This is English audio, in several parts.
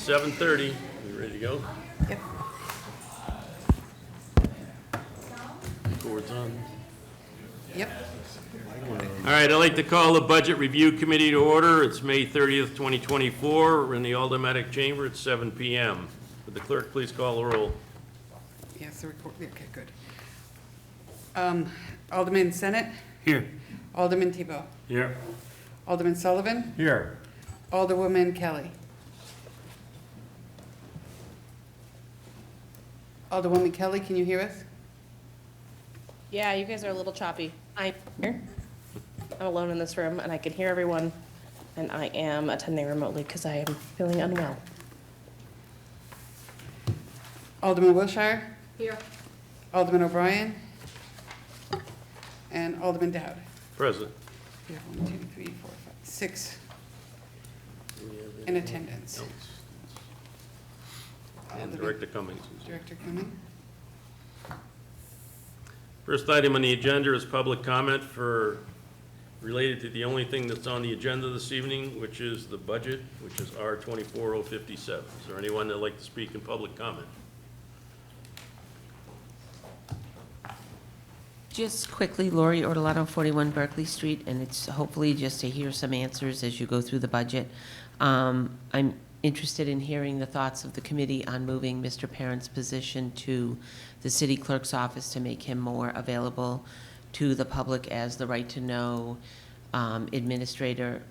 7:30. You ready to go? Yep. Board's on. Yep. All right, I'd like to call the Budget Review Committee to order. It's May 30th, 2024. We're in the Aldermanic Chamber at 7 p.m. Would the clerk please call the roll? Yes, the record. Okay, good. Alderman Senate, Here. Alderman Tebow, Here. Alderman Sullivan, Here. Alderwoman Kelly. Alderwoman Kelly, can you hear us? Yeah, you guys are a little choppy. I'm here. I'm alone in this room, and I can hear everyone, and I am attending remotely because I am feeling unwell. Alderman Wilshire, Here. Alderman O'Brien, and Alderman Dowd. Present. We have 1, 2, 3, 4, 5, 6 in attendance. And Alderman- Director Cummings. Director Cumming. First item on the agenda is public comment related to the only thing that's on the agenda this evening, which is the budget, which is R 24057. Is there anyone that'd like to speak in public comment? Just quickly, Lori Ortolato, 41 Berkeley Street, and it's hopefully just to hear some answers as you go through the budget. I'm interested in hearing the thoughts of the committee on moving Mr. Parent's position to the city clerk's office to make him more available to the public as the right-to-know administrator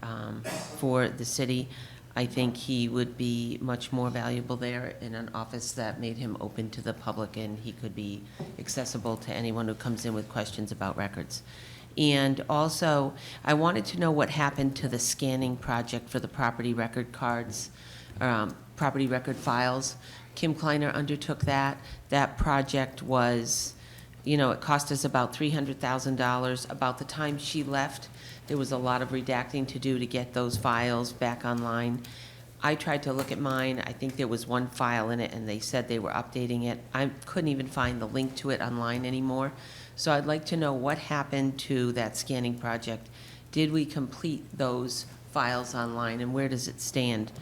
for the city. I think he would be much more valuable there in an office that made him open to the public, and he could be accessible to anyone who comes in with questions about records. And also, I wanted to know what happened to the scanning project for the property record cards, property record files. Kim Kleiner undertook that. That project was, it cost us about $300,000. About the time she left, there was a lot of redacting to do to get those files back online. I tried to look at mine. I think there was one file in it, and they said they were updating it. I couldn't even find the link to it online anymore. So I'd like to know what happened to that scanning project. Did we complete those files online, and where does it stand?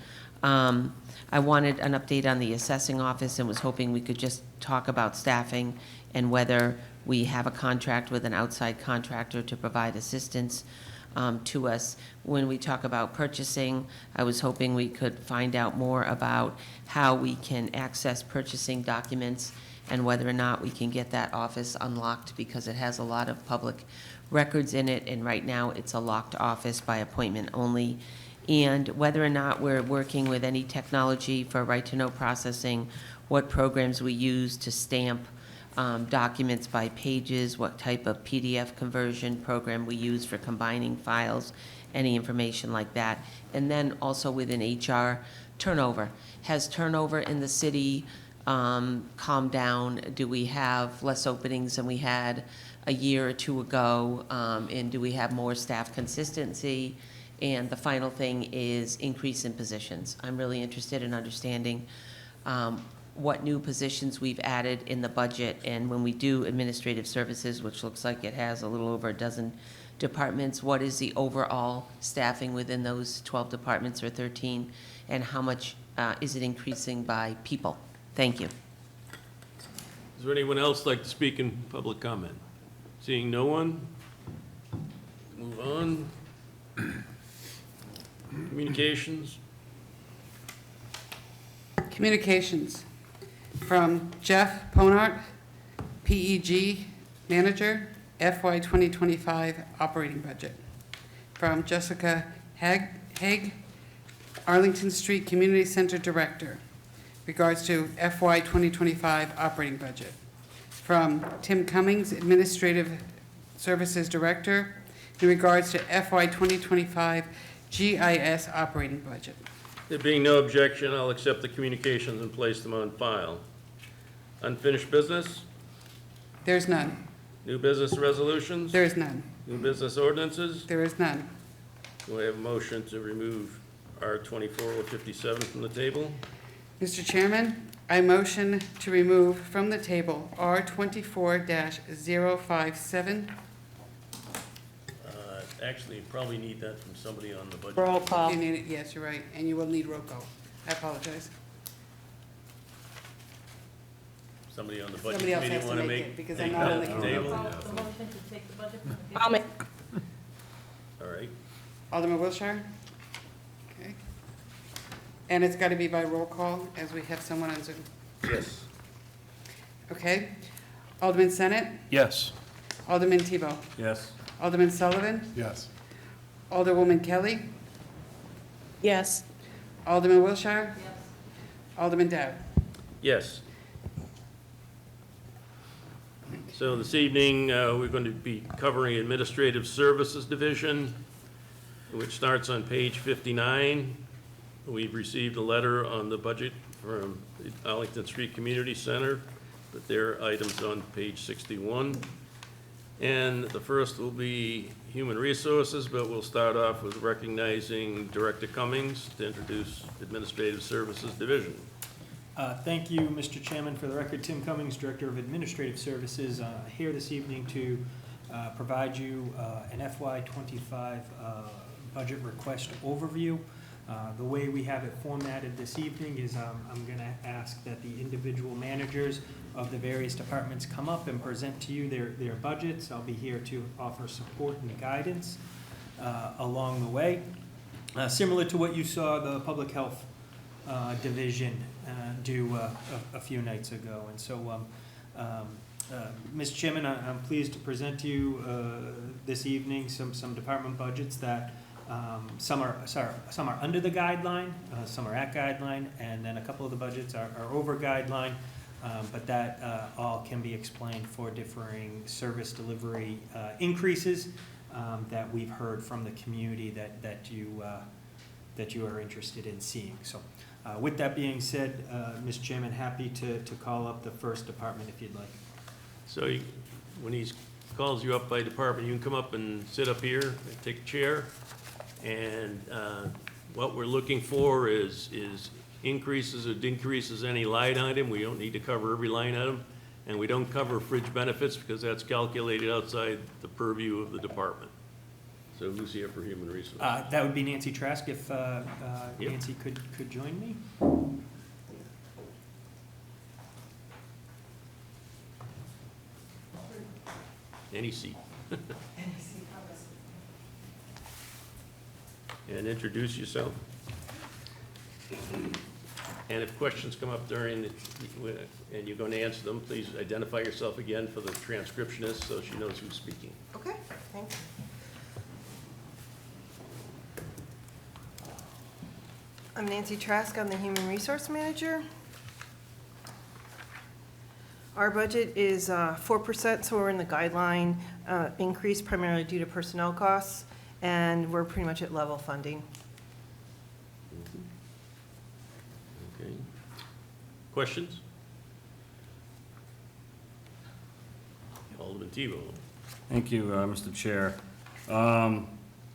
I wanted an update on the assessing office and was hoping we could just talk about staffing and whether we have a contract with an outside contractor to provide assistance to us. When we talk about purchasing, I was hoping we could find out more about how we can access purchasing documents and whether or not we can get that office unlocked because it has a lot of public records in it, and right now it's a locked office by appointment only. And whether or not we're working with any technology for right-to-know processing, what programs we use to stamp documents by pages, what type of PDF conversion program we use for combining files, any information like that. And then also within HR, turnover. Has turnover in the city calmed down? Do we have less openings than we had a year or two ago? And do we have more staff consistency? And the final thing is increase in positions. I'm really interested in understanding what new positions we've added in the budget, and when we do administrative services, which looks like it has a little over a dozen departments, what is the overall staffing within those 12 departments or 13, and how much is it increasing by people? Thank you. Is there anyone else like to speak in public comment? Seeing no one, move on. Communications. Communications from Jeff Ponart, PEG Manager, FY 2025 Operating Budget. From Jessica Haig, Arlington Street Community Center Director, regards to FY 2025 Operating Budget. From Tim Cummings, Administrative Services Director, in regards to FY 2025 GIS Operating Budget. There being no objection, I'll accept the communications and place them on file. Unfinished business? There's none. New business resolutions? There is none. New business ordinances? There is none. Do I have a motion to remove R 24057 from the table? Mr. Chairman, I motion to remove from the table R 24-057. Actually, you probably need that from somebody on the budget. Roll call. You need it, yes, you're right, and you will need roll call. I apologize. Somebody on the budget Somebody else committee has to want to make make? it, because take I'm not on that the off committee. table? The motion to take the budget from the. I'll make, All right, Alderman Wilshire? Okay. And it's got to be by roll call, as we have someone on Zoom. yes. Okay. Alderman Senate? Yes. Alderman Tebow? Yes. Alderman Sullivan? Yes. Alderwoman Kelly? yes. Alderman Wilshire? Yes. Alderman Dowd? Yes. So this evening, we're going to be covering Administrative Services Division, which starts on page 59. We've received a letter on the budget from the Arlington Street Community Center, but their items on page 61. And the first will be Human Resources, but we'll start off with recognizing Director Cummings to introduce Administrative Services Division. Thank you, Mr. Chairman. For the record, Tim Cummings, Director of Administrative Services, here this evening to provide you an FY25 budget request overview. The way we have it formatted this evening is I'm going to ask that the individual managers of the various departments come up and present to you their budgets. I'll be here to offer support and guidance along the way. Similar to what you saw the Public Health Division do a few nights ago. And so, Mr. Chairman, I'm pleased to present to you this evening some department budgets that some are under the guideline, some are at guideline, and then a couple of the budgets are over guideline, but that all can be explained for differing service delivery increases that we've heard from the community that you are interested in seeing. So with that being said, Mr. Chairman, happy to call up the first department if you'd like. So when he calls you up by department, you can come up and sit up here and take a chair. And what we're looking for is increases or decreases any line item. We don't need to cover every line item. And we don't cover fringe benefits because that's calculated outside the purview of the department. So who's here for Human Resources? That would be Nancy Trask if Yep. Nancy could join me. Any seat. And introduce yourself. And if questions come up during, and you're going to answer them, please identify yourself again for the transcriptionist so she knows who's speaking. Okay, thanks. I'm Nancy Trask, I'm the Human Resource Manager. Our budget is 4%, so we're in the guideline increase primarily due to personnel costs, and we're pretty much at level funding. Okay. Questions? Alderman Tebow. Thank you, Mr. Chair.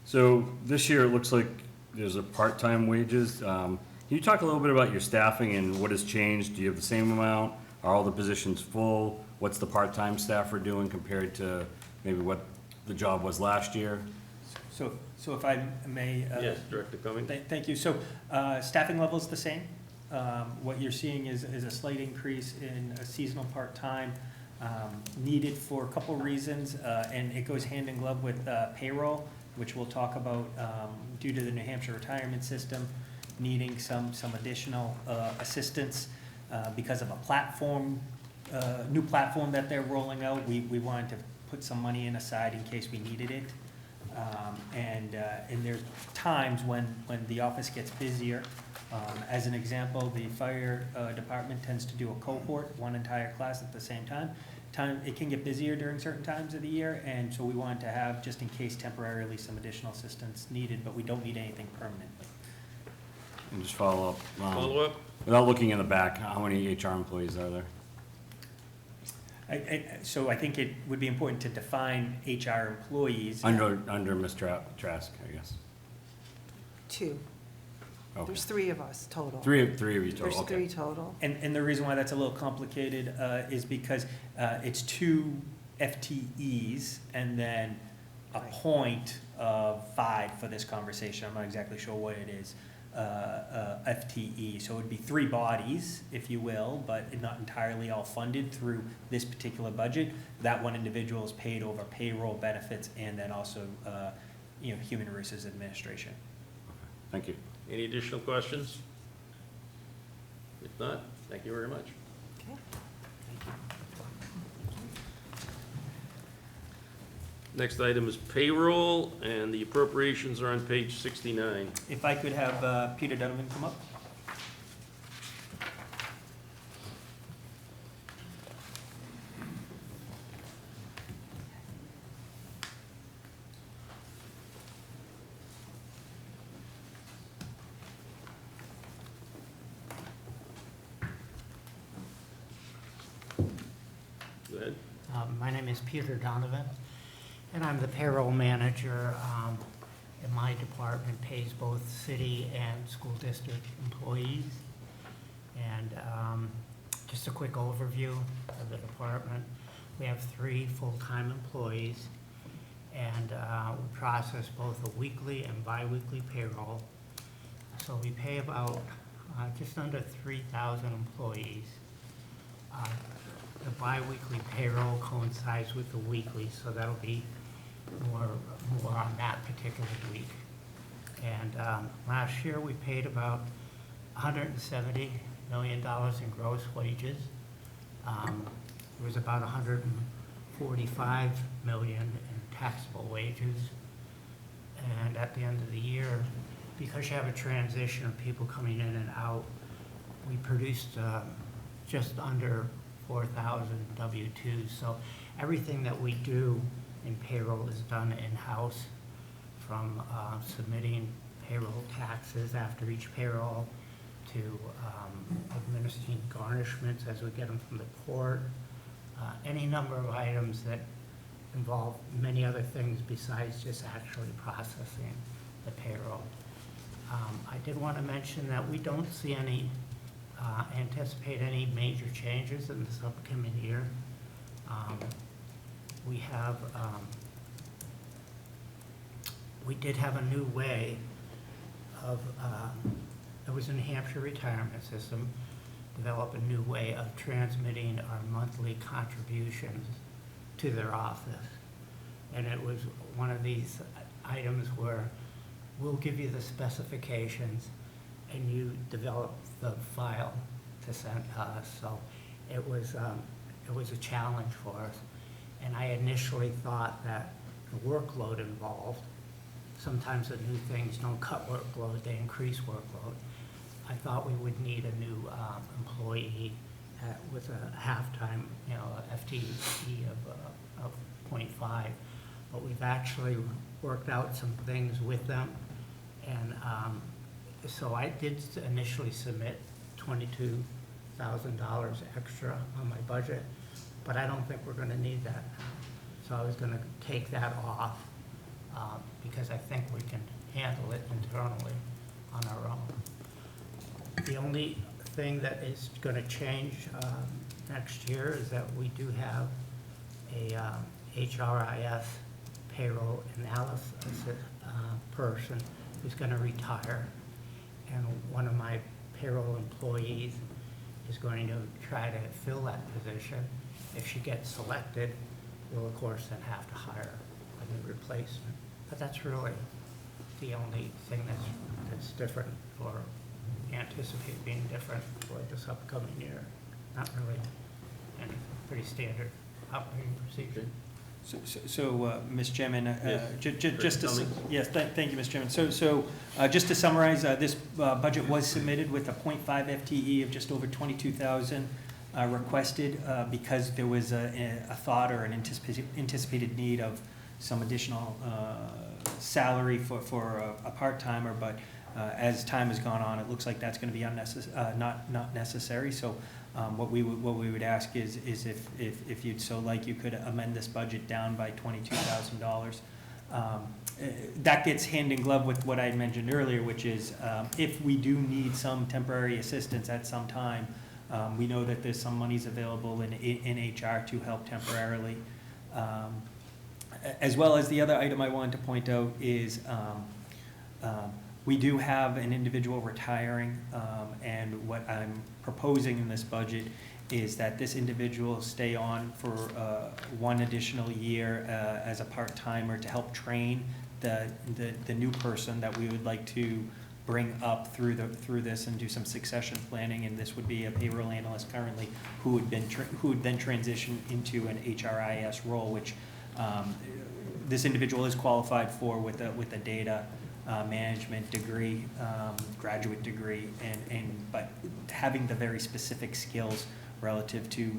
So this year, it looks like there's a part-time wages. Can you talk a little bit about your staffing and what has changed? Do you have the same amount? Are all the positions full? What's the part-time staff are doing compared to maybe what the job was last year? So if I may. Yes, Director Cummings. Thank you. So staffing level is the same. What you're seeing is a slight increase in a seasonal part-time needed for a couple reasons, and it goes hand in glove with payroll, which we'll talk about due to the New Hampshire retirement system needing some additional assistance because of a platform, new platform that they're rolling out. We wanted to put some money in aside in case we needed it. And there's times when the office gets busier. As an example, the fire department tends to do a cohort, one entire class at the same time. It can get busier during certain times of the year, and so we wanted to have, just in case temporarily, some additional assistance needed, but we don't need anything permanently. And just follow up. Follow up? Without looking in the back, how many HR employees are there? So I think it would be important to define HR employees. Under Ms. Trask, I guess. 2. Okay. There's 3 of us total. Three of you total, There's okay. 3 total. And the reason why that's a little complicated is because it's 2 FTEs and then a Right. point of 5 for this conversation. I'm not exactly sure what it is. FTE. So it would be 3 bodies, if you will, but not entirely all funded through this particular budget. That one individual is paid over payroll, benefits, and then also, human resources administration. Thank you. Any additional questions? If not, thank you very much. Okay. Next item is payroll, and the appropriations are on page 69. If I could have Peter Donovan come up. Go ahead. My name is Peter Donovan, and I'm the payroll manager. And my department pays both city and school district employees. And just a quick overview of the department. We have 3 full-time employees, and we process both a weekly and biweekly payroll. So we pay about just under 3,000 employees. The biweekly payroll coincides with the weekly, so that'll be more on that particular week. And last year, we paid about $170 million in gross wages. There was about $145 million in taxable wages. And at the end of the year, because you have a transition of people coming in and out, we produced just under 4,000 W-2s. So everything that we do in payroll is done in-house, from submitting payroll taxes after each payroll to administering garnishments as we get them from the court, any number of items that involve many other things besides just actually processing the payroll. I did want to mention that we don't see any, anticipate any major changes in this upcoming year. We did have a new way of, it was a New Hampshire retirement system, develop a new way of transmitting our monthly contributions to their office. And it was one of these items where we'll give you the specifications and you develop the file to send to us. So it was a challenge for us. And I initially thought that the workload involved, sometimes the new things don't cut workload, they increase workload. I thought we would need a new employee with a half-time, FTE of 0.5. But we've actually worked out some things with them. And so I did initially submit $22,000 extra on my budget, but I don't think we're going to need that now. So I was going to take that off because I think we can handle it internally on our own. The only thing that is going to change next year is that we do have a HRIS payroll analysis person who's going to retire. And one of my payroll employees is going to try to fill that position. If she gets selected, we'll of course then have to hire a new replacement. But that's really the only thing that's different or anticipate being different for this upcoming year. Not really, and pretty standard operating procedure. So, Mr. Chairman, Yes. just to, Cummings. yes, thank you, Mr. Chairman. So, just to summarize, this budget was submitted with a 0.5 FTE of just over 22,000 requested because there was a thought or an anticipated need of some additional salary for a part-timer, but as time has gone on, it looks like that's going to be not necessary. So what we would ask is if you'd so like, you could amend this budget down by $22,000. That gets hand in glove with what I had mentioned earlier, which is if we do need some temporary assistance at some time, we know that there's some monies available in HR to help temporarily. As well as the other item I wanted to point out is We do have an individual retiring, and what I'm proposing in this budget is that this individual stay on for one additional year as a part-timer to help train the new person that we would like to bring up through this and do some succession planning. And this would be a payroll analyst currently who would then transition into an HRIS role, which this individual is qualified for with a data management degree, graduate degree, but having the very specific skills relative to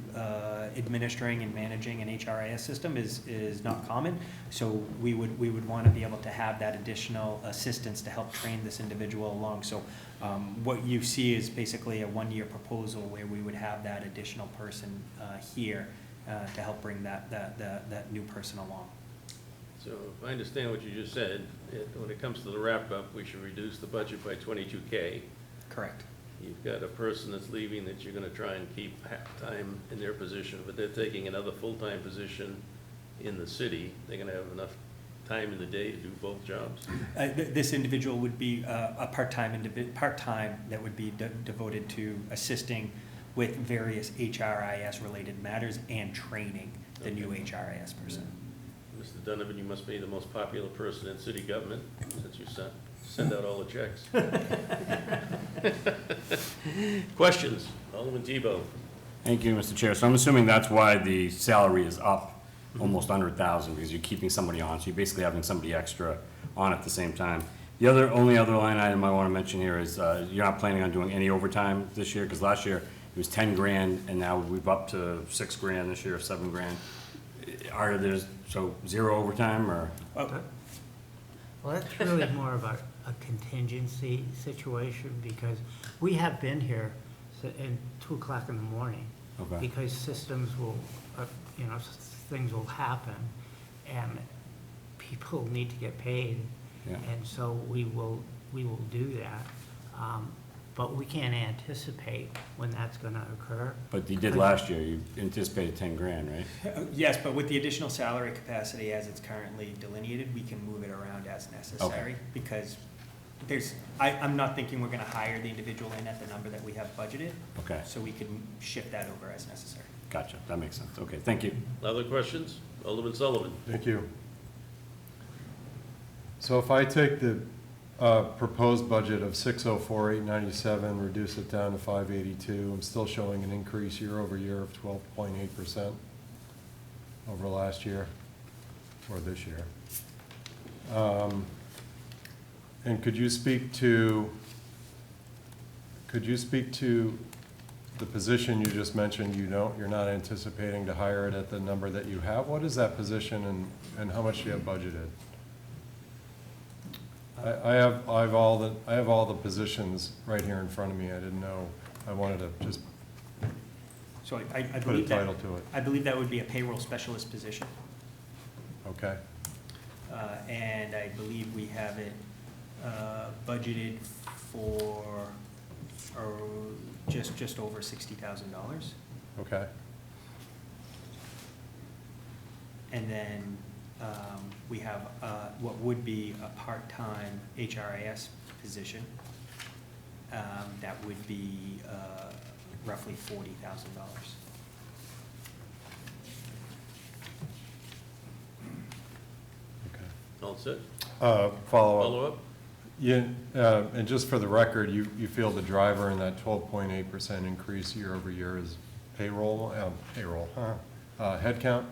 administering and managing an HRIS system is not common. So we would want to be able to have that additional assistance to help train this individual along. So what you see is basically a one-year proposal where we would have that additional person here to help bring that new person along. So if I understand what you just said, when it comes to the wrap-up, we should reduce the budget by 22K. Correct. You've got a person that's leaving that you're gonna try and keep half-time in their position, but they're taking another full-time position in the city. They're gonna have enough time in the day to do both jobs? This individual would be a part-time that would be devoted to assisting with various HRIS-related matters and training the new HRIS person. Mr. Donovan, you must be the most popular person in city government, since you send out all the checks. Questions? Alderman Tebow. Thank you, Mr. Chair. So I'm assuming that's why the salary is up almost 100,000, because you're keeping somebody on. So you're basically having somebody extra on at the same time. The only other line item I want to mention here is you're not planning on doing any overtime this year, because last year it was 10 grand, and now we've up to 6 grand this year, 7 grand. So zero overtime, or? Well, that's really more of a contingency situation, because we have been here in 2 o'clock in the morning. Okay. Because systems will, things will happen, and people need to get paid. Yeah. And so we will do that. But we can't anticipate when that's gonna occur. But you did last year, you anticipated 10 grand, right? Yes, but with the additional salary capacity as it's currently delineated, we can move it around as necessary. Okay. Because I'm not thinking we're gonna hire the individual in at the number that we have budgeted. Okay, So we can shift that over as necessary. gotcha, that makes sense. Okay, thank you. Other questions? Alderman Sullivan. Thank you. So if I take the proposed budget of 604,897, reduce it down to 582, I'm still showing an increase year over year of 12.8% over last year, or this year. And could you speak to the position you just mentioned? You're not anticipating to hire it at the number that you have. What is that position, and how much do you have budgeted? I have all the positions right here in front of me. I didn't know. I wanted to just So I put a believe that, title to it. I believe that would be a payroll specialist position. Okay. And I believe we have it budgeted for just over $60,000. Okay. And then we have what would be a part-time HRIS position that would be roughly $40,000. Okay. All set? Follow-up. Follow-up? Yeah, and just for the record, you feel the driver in that 12.8% increase year over year is payroll, headcount?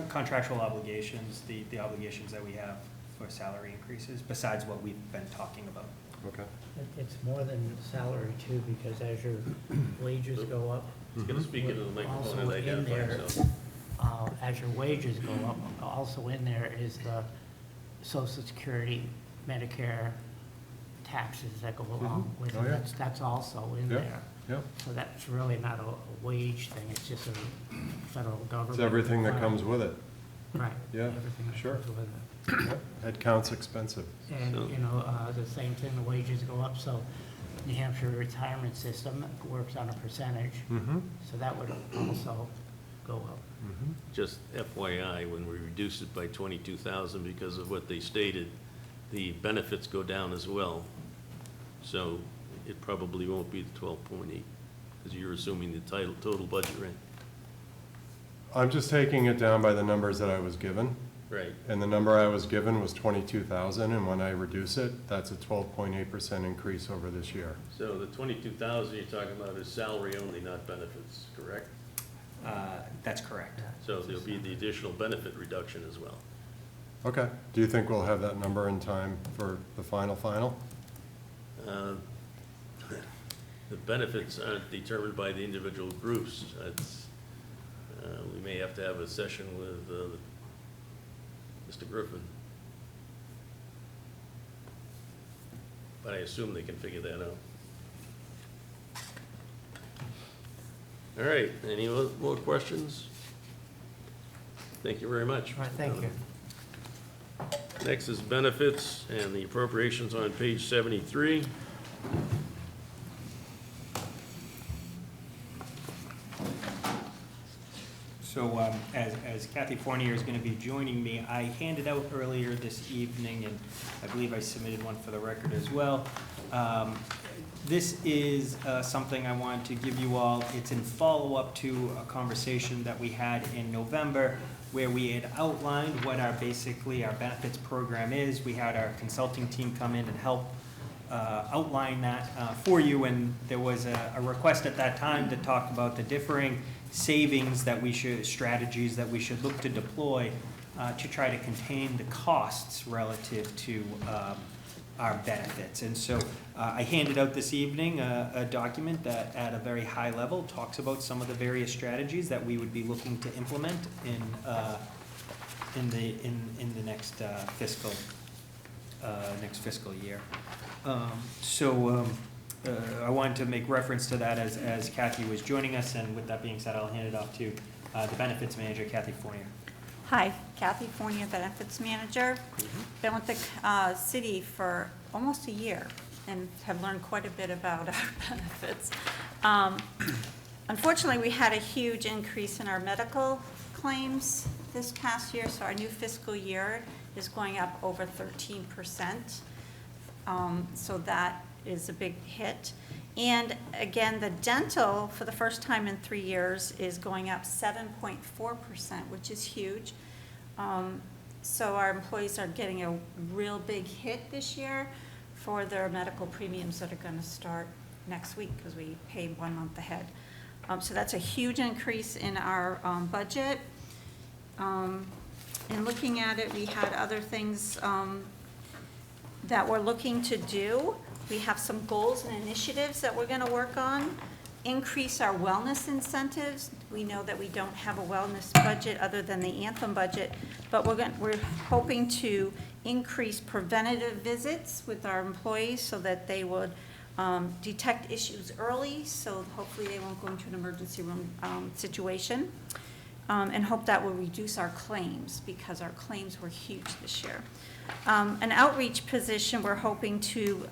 Contractual obligations, the obligations that we have for salary increases, besides what we've been talking about. Okay. It's more than salary too, because as your wages go up, He's gonna speak into the microphone and Also in identify there. himself. as your wages go up, also in there is the Social Security, Medicare taxes that go along with Oh, it. yeah. That's also in Yeah. there. Yep. So that's really not a wage thing, it's just a federal government. It's everything that comes with it. Right. Yeah, Everything that sure. comes with it. Yep. Headcount's expensive. And, So- the same thing, the wages go up, so New Hampshire retirement system works on a percentage, Mm-hmm. so that would also go up. Just FYI, when we reduced it by 22,000 because of what they stated, the benefits go down as well. So it probably won't be the 12.8, because you're assuming the total budget rate. I'm just taking it down by the numbers that I was given, Right. and the number I was given was 22,000, and when I reduce it, that's a 12.8% increase over this year. So the 22,000 you're talking about is salary only, not benefits, correct? That's correct. So there'll be the additional benefit reduction as well. Okay. Do you think we'll have that number in time for the final? Uh, The benefits aren't determined by the individual groups. It's, we may have to have a session with Mr. Griffin. But I assume they can figure that out. All right, any more questions? Thank you very much. All right, thank you. Next is benefits and the appropriations on page 73. So as Kathy Fournier is going to be joining me, I handed out earlier this evening, and I believe I submitted one for the record as well. This is something I wanted to give you all. It's in follow-up to a conversation that we had in November where we had outlined what our benefits program is. We had our consulting team come in and help outline that for you, and there was a request at that time to talk about the differing savings that strategies that we should look to deploy to try to contain the costs relative to our benefits. And so I handed out this evening a document that at a very high level talks about some of the various strategies that we would be looking to implement in the next fiscal year. I wanted to make reference to that as Kathy was joining us, and with that being said, I'll hand it off to the benefits manager, Kathy Fournier. Hi, Kathy Fournier, Benefits Manager. Been with the city for almost a year and have learned quite a bit about our benefits. Unfortunately, we had a huge increase in our medical claims this past year, so our new fiscal year is going up over 13%. So that is a big hit. And again, the dental, for the first time in 3 years, is going up 7.4%, which is huge. So our employees are getting a real big hit this year for their medical premiums that are going to start next week because we pay 1 month ahead. So that's a huge increase in our budget. In looking at it, we had other things that we're looking to do. We have some goals and initiatives that we're going to work on. Increase our wellness incentives. We know that we don't have a wellness budget other than the Anthem budget, but we're hoping to increase preventative visits with our employees so that they would detect issues early, so hopefully they won't go into an emergency room situation, and hope that will reduce our claims because our claims were huge this year. An outreach position we're hoping to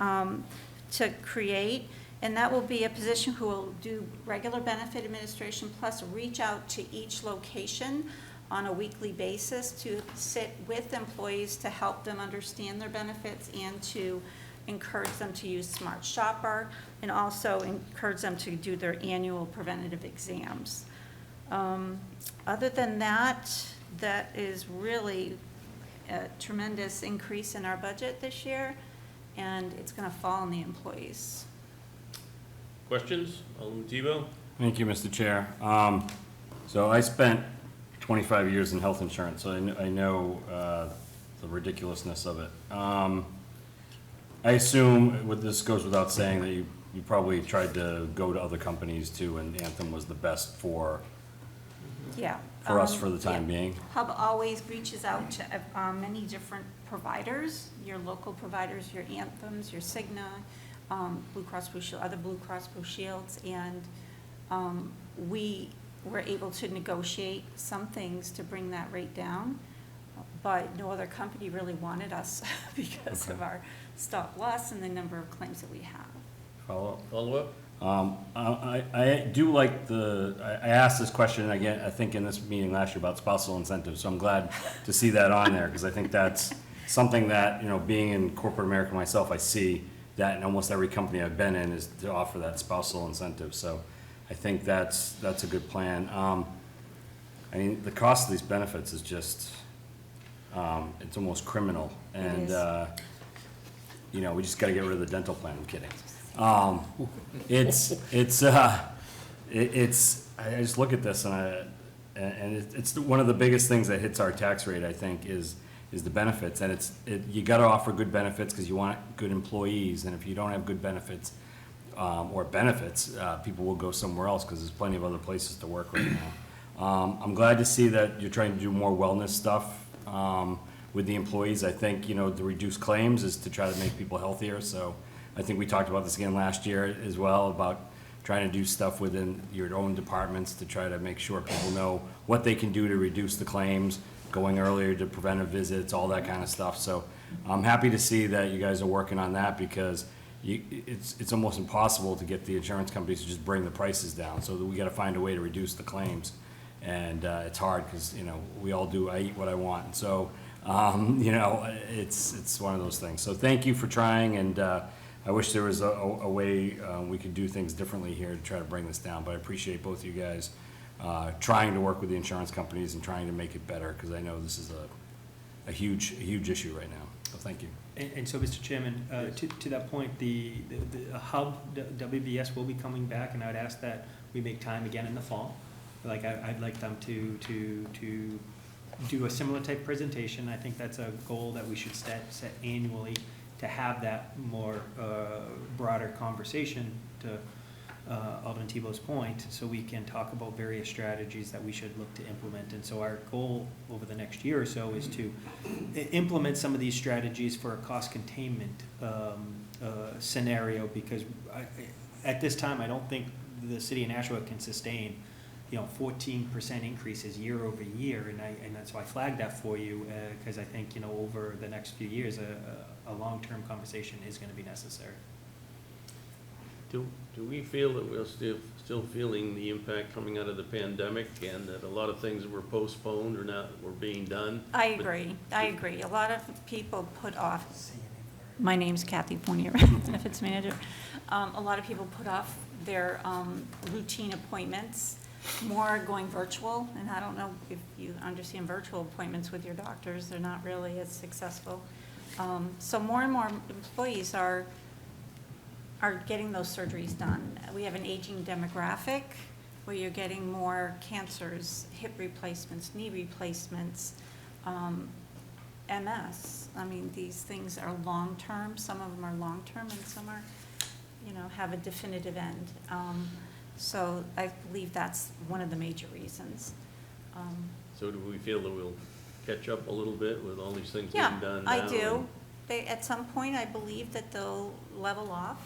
create, and that will be a position who will do regular benefit administration plus reach out to each location on a weekly basis to sit with employees to help them understand their benefits and to encourage them to use Smart Shopper and also encourage them to do their annual preventative exams. Other than that, that is really a tremendous increase in our budget this year, and it's going to fall on the employees. Questions? Alderman Tebow? Thank you, Mr. Chair. So I spent 25 years in health insurance, so I know the ridiculousness of it. I assume, this goes without saying, that you probably tried to go to other companies too, and Anthem was the best for Yeah. us for the time yeah. being. Hub always reaches out to many different providers, your local providers, your Anthems, your Cigna, Blue Cross Blue Shield, other Blue Cross Blue Shields, and we were able to negotiate some things to bring that rate down, but no other company really wanted us because of our stop loss and the number of claims that we have. Follow-up? I do like I asked this question again, I think in this meeting last year about spousal incentives, so I'm glad to see that on there, because I think that's something that, being in corporate America myself, I see that in almost every company I've been in is to offer that spousal incentive. So I think that's a good plan. I mean, the cost of these benefits is just, it's almost criminal. And, we just gotta get rid of the dental plan. I'm kidding. I just look at this and it's one of the biggest things that hits our tax rate, I think, is the benefits. And you gotta offer good benefits because you want good employees. And if you don't have good benefits, people will go somewhere else because there's plenty of other places to work right now. I'm glad to see that you're trying to do more wellness stuff with the employees. I think, the reduced claims is to try to make people healthier. So I think we talked about this again last year as well, about trying to do stuff within your own departments to try to make sure people know what they can do to reduce the claims, going earlier to preventive visits, all that kind of stuff. So I'm happy to see that you guys are working on that because it's almost impossible to get the insurance companies to just bring the prices down. So we got to find a way to reduce the claims. And it's hard because, we all do, I eat what I want. And so, it's one of those things. So thank you for trying, and I wish there was a way we could do things differently here to try to bring this down. But I appreciate both of you guys trying to work with the insurance companies and trying to make it better, because I know this is a huge issue right now. So thank you. And so, Mr. Chairman, to that point, the hub, WBS, will be coming back, and I would ask that we make time again in the fall. Like, I'd like them to do a similar type presentation. I think that's a goal that we should set annually, to have that more broader conversation, to Alderman Tebow's point, so we can talk about various strategies that we should look to implement. And so our goal over the next year or so is to implement some of these strategies for a cost containment scenario, because at this time, I don't think the city of Nashua can sustain 14% increases year over year, and that's why I flagged that for you, because I think, over the next few years, a long-term conversation is going to be necessary. Do we feel that we're still feeling the impact coming out of the pandemic, and that a lot of things that were postponed were being done? I agree. A lot of people put off, my name's Kathy Fournier, benefits manager. A lot of people put off their routine appointments, more going virtual, and I don't know if you understand virtual appointments with your doctors, they're not really as successful. So more and more employees are getting those surgeries done. We have an aging demographic where you're getting more cancers, hip replacements, knee replacements, MS. I mean, these things are long-term. Some of them are long-term, and some are, have a definitive end. So I believe that's one of the major reasons. So do we feel that we'll catch up a little bit with all these things Yeah, being done now? I do. At some point, I believe that they'll level off.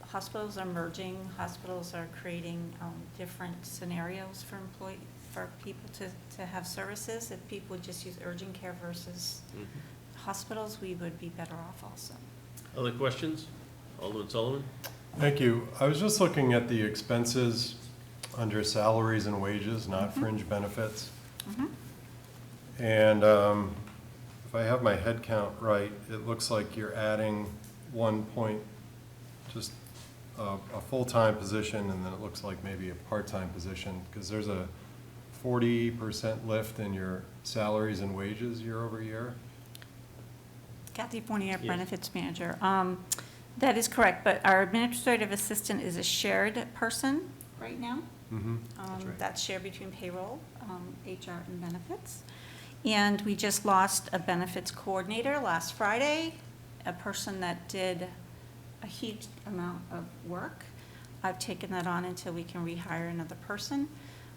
Hospitals are merging. Hospitals are creating different scenarios for people to have services. If people would just use urgent care versus hospitals, we would be better off also. Other questions? Alderman Sullivan? Thank you. I was just looking at the expenses under salaries and wages, not fringe benefits. And if I have my head count right, it looks like you're adding just a full-time position, and then it looks like maybe a part-time position, because there's a 40% lift in your salaries and wages year over year. Kathy Fournier, Yes. benefits manager. That is correct, but our administrative assistant is a shared person right now. That's shared between payroll, HR, and benefits. And we just lost a benefits coordinator last Friday, a person that did a huge amount of work. I've taken that on until we can rehire another person.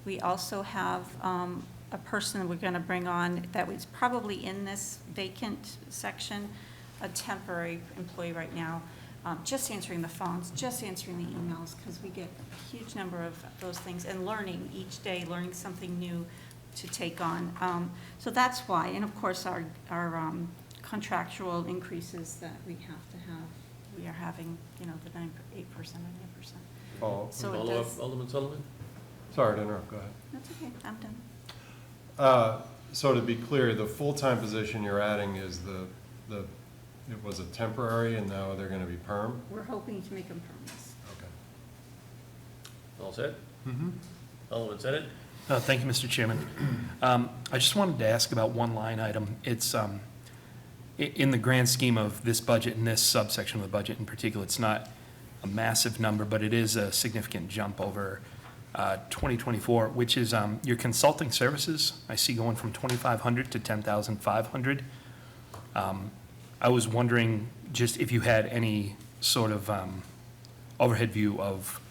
We also have a person we're going to bring on that was probably in this vacant section, a temporary employee right now, just answering the phones, just answering the emails, because we get a huge number of those things, and learning each day, learning something new to take on. So that's why, and of course, our contractual increases that we have to have, we are having, the 8% or 9%. So it Follow up, does. Alderman Sullivan? Sorry to interrupt, go ahead. That's okay, I'm done. so to be clear, the full-time position you're adding is it was a temporary and now they're gonna be perm? We're hoping to make them permanent. Okay. All set? Mm-hmm. Alderman Senate? Thank you, Mr. Chairman. I just wanted to ask about one line item. It's, in the grand scheme of this budget and this subsection of the budget in particular, it's not a massive number, but it is a significant jump over 2024, which is your consulting services. I see going from 2,500 to 10,500. I was wondering just if you had any sort of overhead view of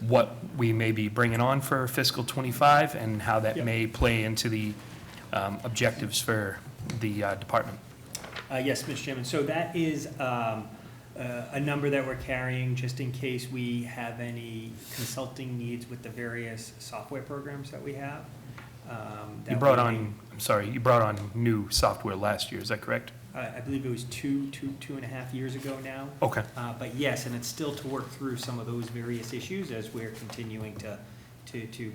what we may be bringing on for fiscal '25 and how that may play into the objectives for the department. Yes, Mr. Chairman. So that is a number that we're carrying just in case we have any consulting needs with the various software programs that we have. You brought on new software last year, is that correct? I believe it was two and a half years ago now. Okay. But yes, and it's still to work through some of those various issues as we're continuing to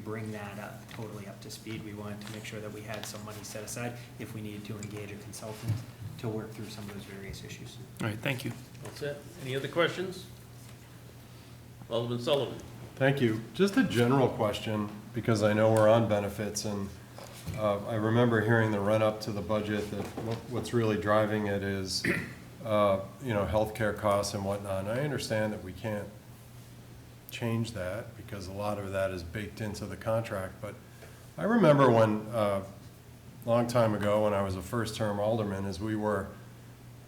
bring that up, totally up to speed. We wanted to make sure that we had some money set aside if we needed to engage a consultant to work through some of those various issues. All right, thank you. All set. Any other questions? Alderman Sullivan? Thank you. Just a general question, because I know we're on benefits, and I remember hearing the run-up to the budget that what's really driving it is, healthcare costs and whatnot. And I understand that we can't change that because a lot of that is baked into the contract. But I remember when, a long time ago, when I was a first-term alderman, as we were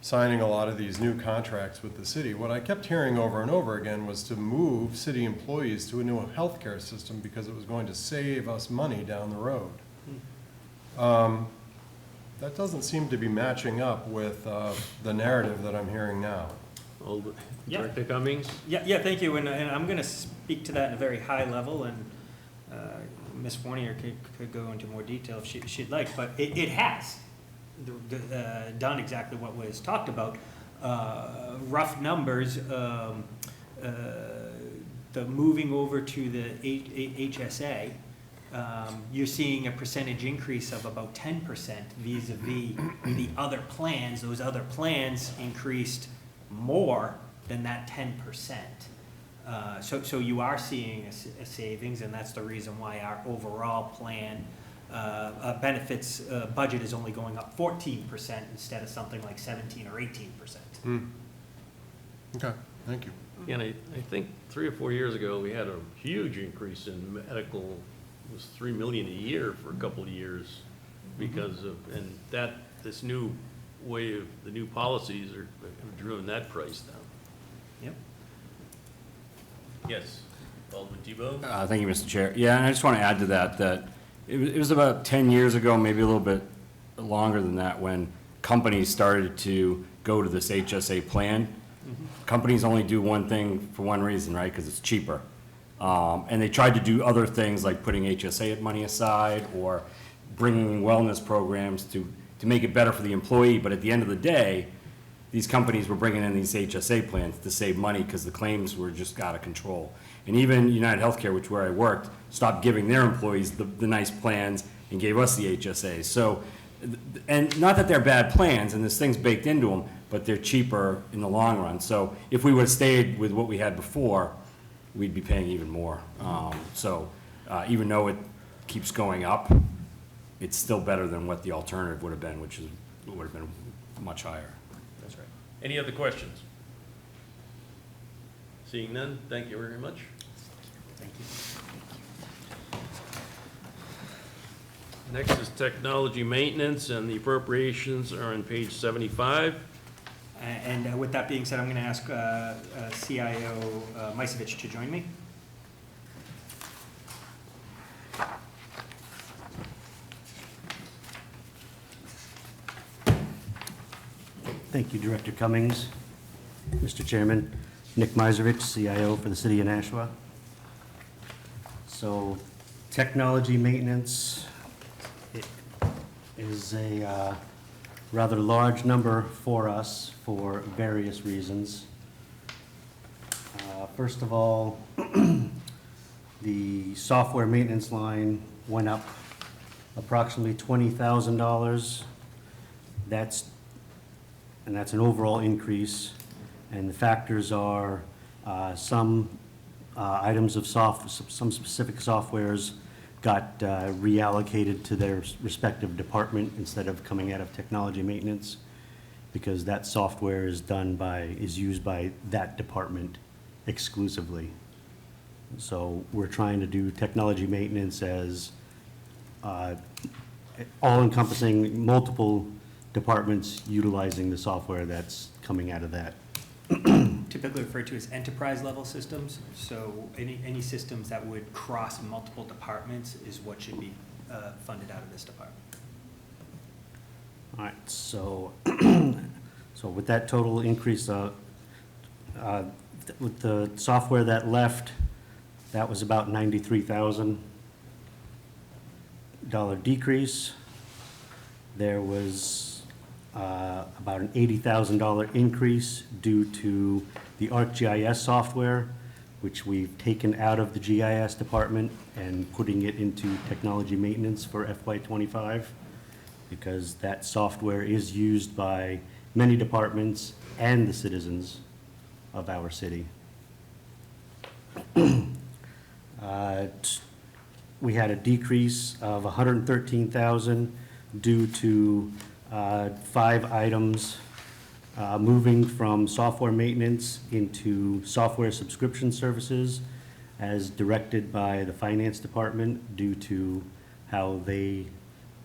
signing a lot of these new contracts with the city, what I kept hearing over and over again was to move city employees to a new healthcare system because it was going to save us money down the road. That doesn't seem to be matching up with the narrative that I'm hearing now. Director Cummings? Yeah, thank you, and I'm going to speak to that in a very high level, and Ms. Fournier could go into more detail if she'd like, but it has done exactly what was talked about. Rough numbers, the moving over to the HSA, you're seeing a percentage increase of about 10% vis-a-vis the other plans. Those other plans increased more than that 10%. So you are seeing a savings, and that's the reason why our overall plan benefits budget is only going up 14% instead of something like 17 or 18%. Okay, thank you. And I think 3 or 4 years ago, we had a huge increase in medical. It was $3 million a year for a couple of years because of, and this new way of, the new policies have driven that price down. Yep. Yes, Alderman Tebow? Thank you, Mr. Chair. Yeah, and I just want to add to that it was about 10 years ago, maybe a little bit longer than that, when companies started to go to this HSA plan. Companies only do one thing for one reason, right? Because it's cheaper. And they tried to do other things like putting HSA money aside or bringing wellness programs to make it better for the employee. But at the end of the day, these companies were bringing in these HSA plans to save money because the claims were just out of control. And even United Healthcare, which where I worked, stopped giving their employees the nice plans and gave us the HSA. So, and not that they're bad plans, and this thing's baked into them, but they're cheaper in the long run. So if we would have stayed with what we had before, we'd be paying even more. Even though it keeps going up, it's still better than what the alternative would have been, which would have been much higher. That's right. Any other questions? Seeing none, thank you very much. Thank you. Next is technology maintenance, and the appropriations are on page 75. And with that being said, I'm going to ask CIO Misevich to join me. Thank you, Director Cummings. Mr. Chairman, Nick Misevich, CIO for the City of Nashua. So, technology maintenance is a rather large number for us for various reasons. First of all, the software maintenance line went up approximately $20,000. That's an overall increase, and the factors are some items of some specific softwares got reallocated to their respective department instead of coming out of technology maintenance, because that software is used by that department exclusively. So we're trying to do technology maintenance as all-encompassing multiple departments utilizing the software that's coming out of that. Typically referred to as enterprise-level systems, so any systems that would cross multiple departments is what should be funded out of this department. All right, so, so with that total increase, with the software that left, that was about $93,000 decrease. There was about an $80,000 increase due to the ArcGIS software, which we've taken out of the GIS department and putting it into technology maintenance for FY25, because that software is used by many departments and the citizens of our city. We had a decrease of $113,000 due to 5 items moving from software maintenance into software subscription services as directed by the finance department due to how they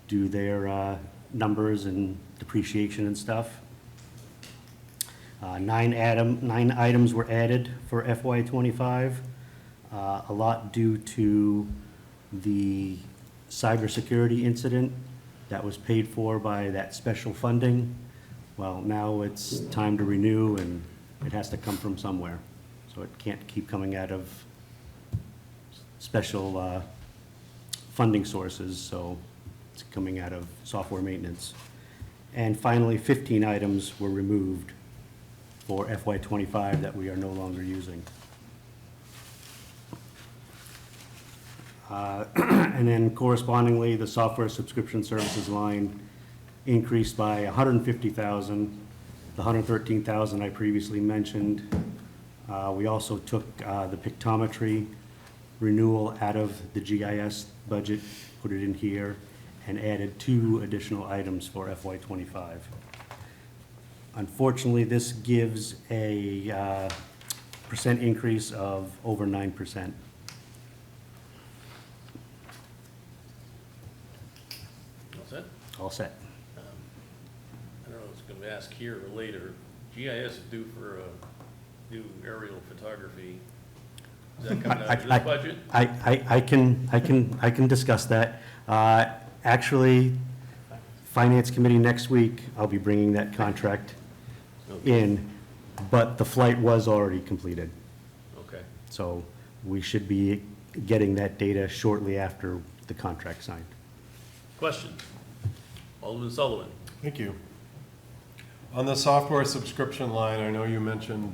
do their numbers and depreciation and stuff. 9 items were added for FY25, a lot due to the cybersecurity incident that was paid for by that special funding. Well, now it's time to renew, and it has to come from somewhere. So it can't keep coming out of special funding sources, so it's coming out of software maintenance. And finally, 15 items were removed for FY25 that we are no longer using. And then correspondingly, the software subscription services line increased by $150,000, the $113,000 I previously mentioned. We also took the pictometry renewal out of the GIS budget, put it in here, and added 2 additional items for FY25. Unfortunately, this gives a percent increase of over 9%. What's that? All set. I don't know, I was gonna ask here or later, GIS is due for a new aerial photography. Is that coming out of this budget? I can discuss that. Actually, Finance Committee next week, I'll be bringing that contract in, but the flight was already completed. Okay. So we should be getting that data shortly after the contract signed. Questions? Alderman Sullivan? Thank you. On the software subscription line, I know you mentioned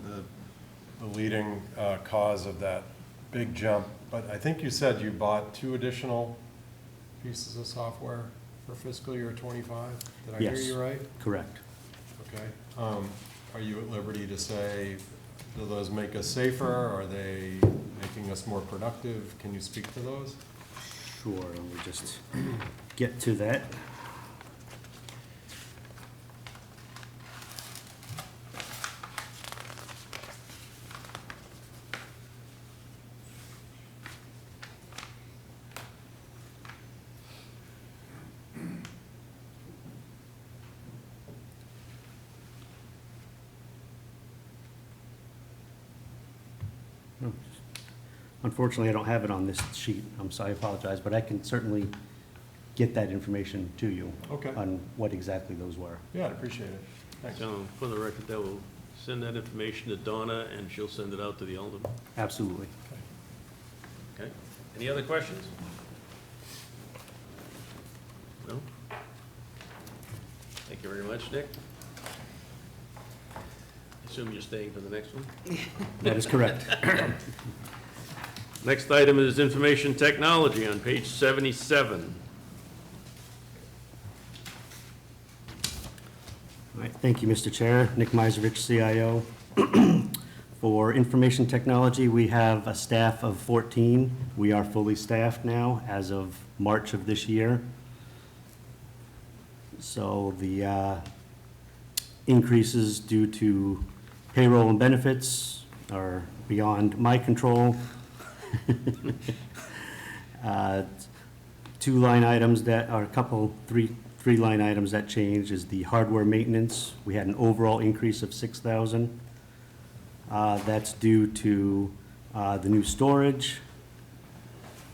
the leading cause of that big jump, but I think you said you bought 2 additional pieces of software for fiscal year '25. Did I hear Yes. you right? Correct. Okay. Are you at liberty to say, do those make us safer? Are they making us more productive? Can you speak to those? Sure, let me just get to that. Unfortunately, I don't have it on this sheet. I'm sorry, I apologize, but I can certainly get that information to you. Okay. On what exactly those were. Yeah, I'd appreciate it. Thanks. So for the record, that will send that information to Donna, and she'll send it out to the alderman. Absolutely. Okay. Any other questions? No? Thank you very much, Nick. Assume you're staying for the next one? That is correct. Next item is information technology on page 77. Thank you, Mr. Chair. Nick Miserich, CIO. For information technology, we have a staff of 14. We are fully staffed now as of March of this year. So the increases due to payroll and benefits are beyond my control. Two line items that are three line items that change is the hardware maintenance. We had an overall increase of 6,000. That's due to the new storage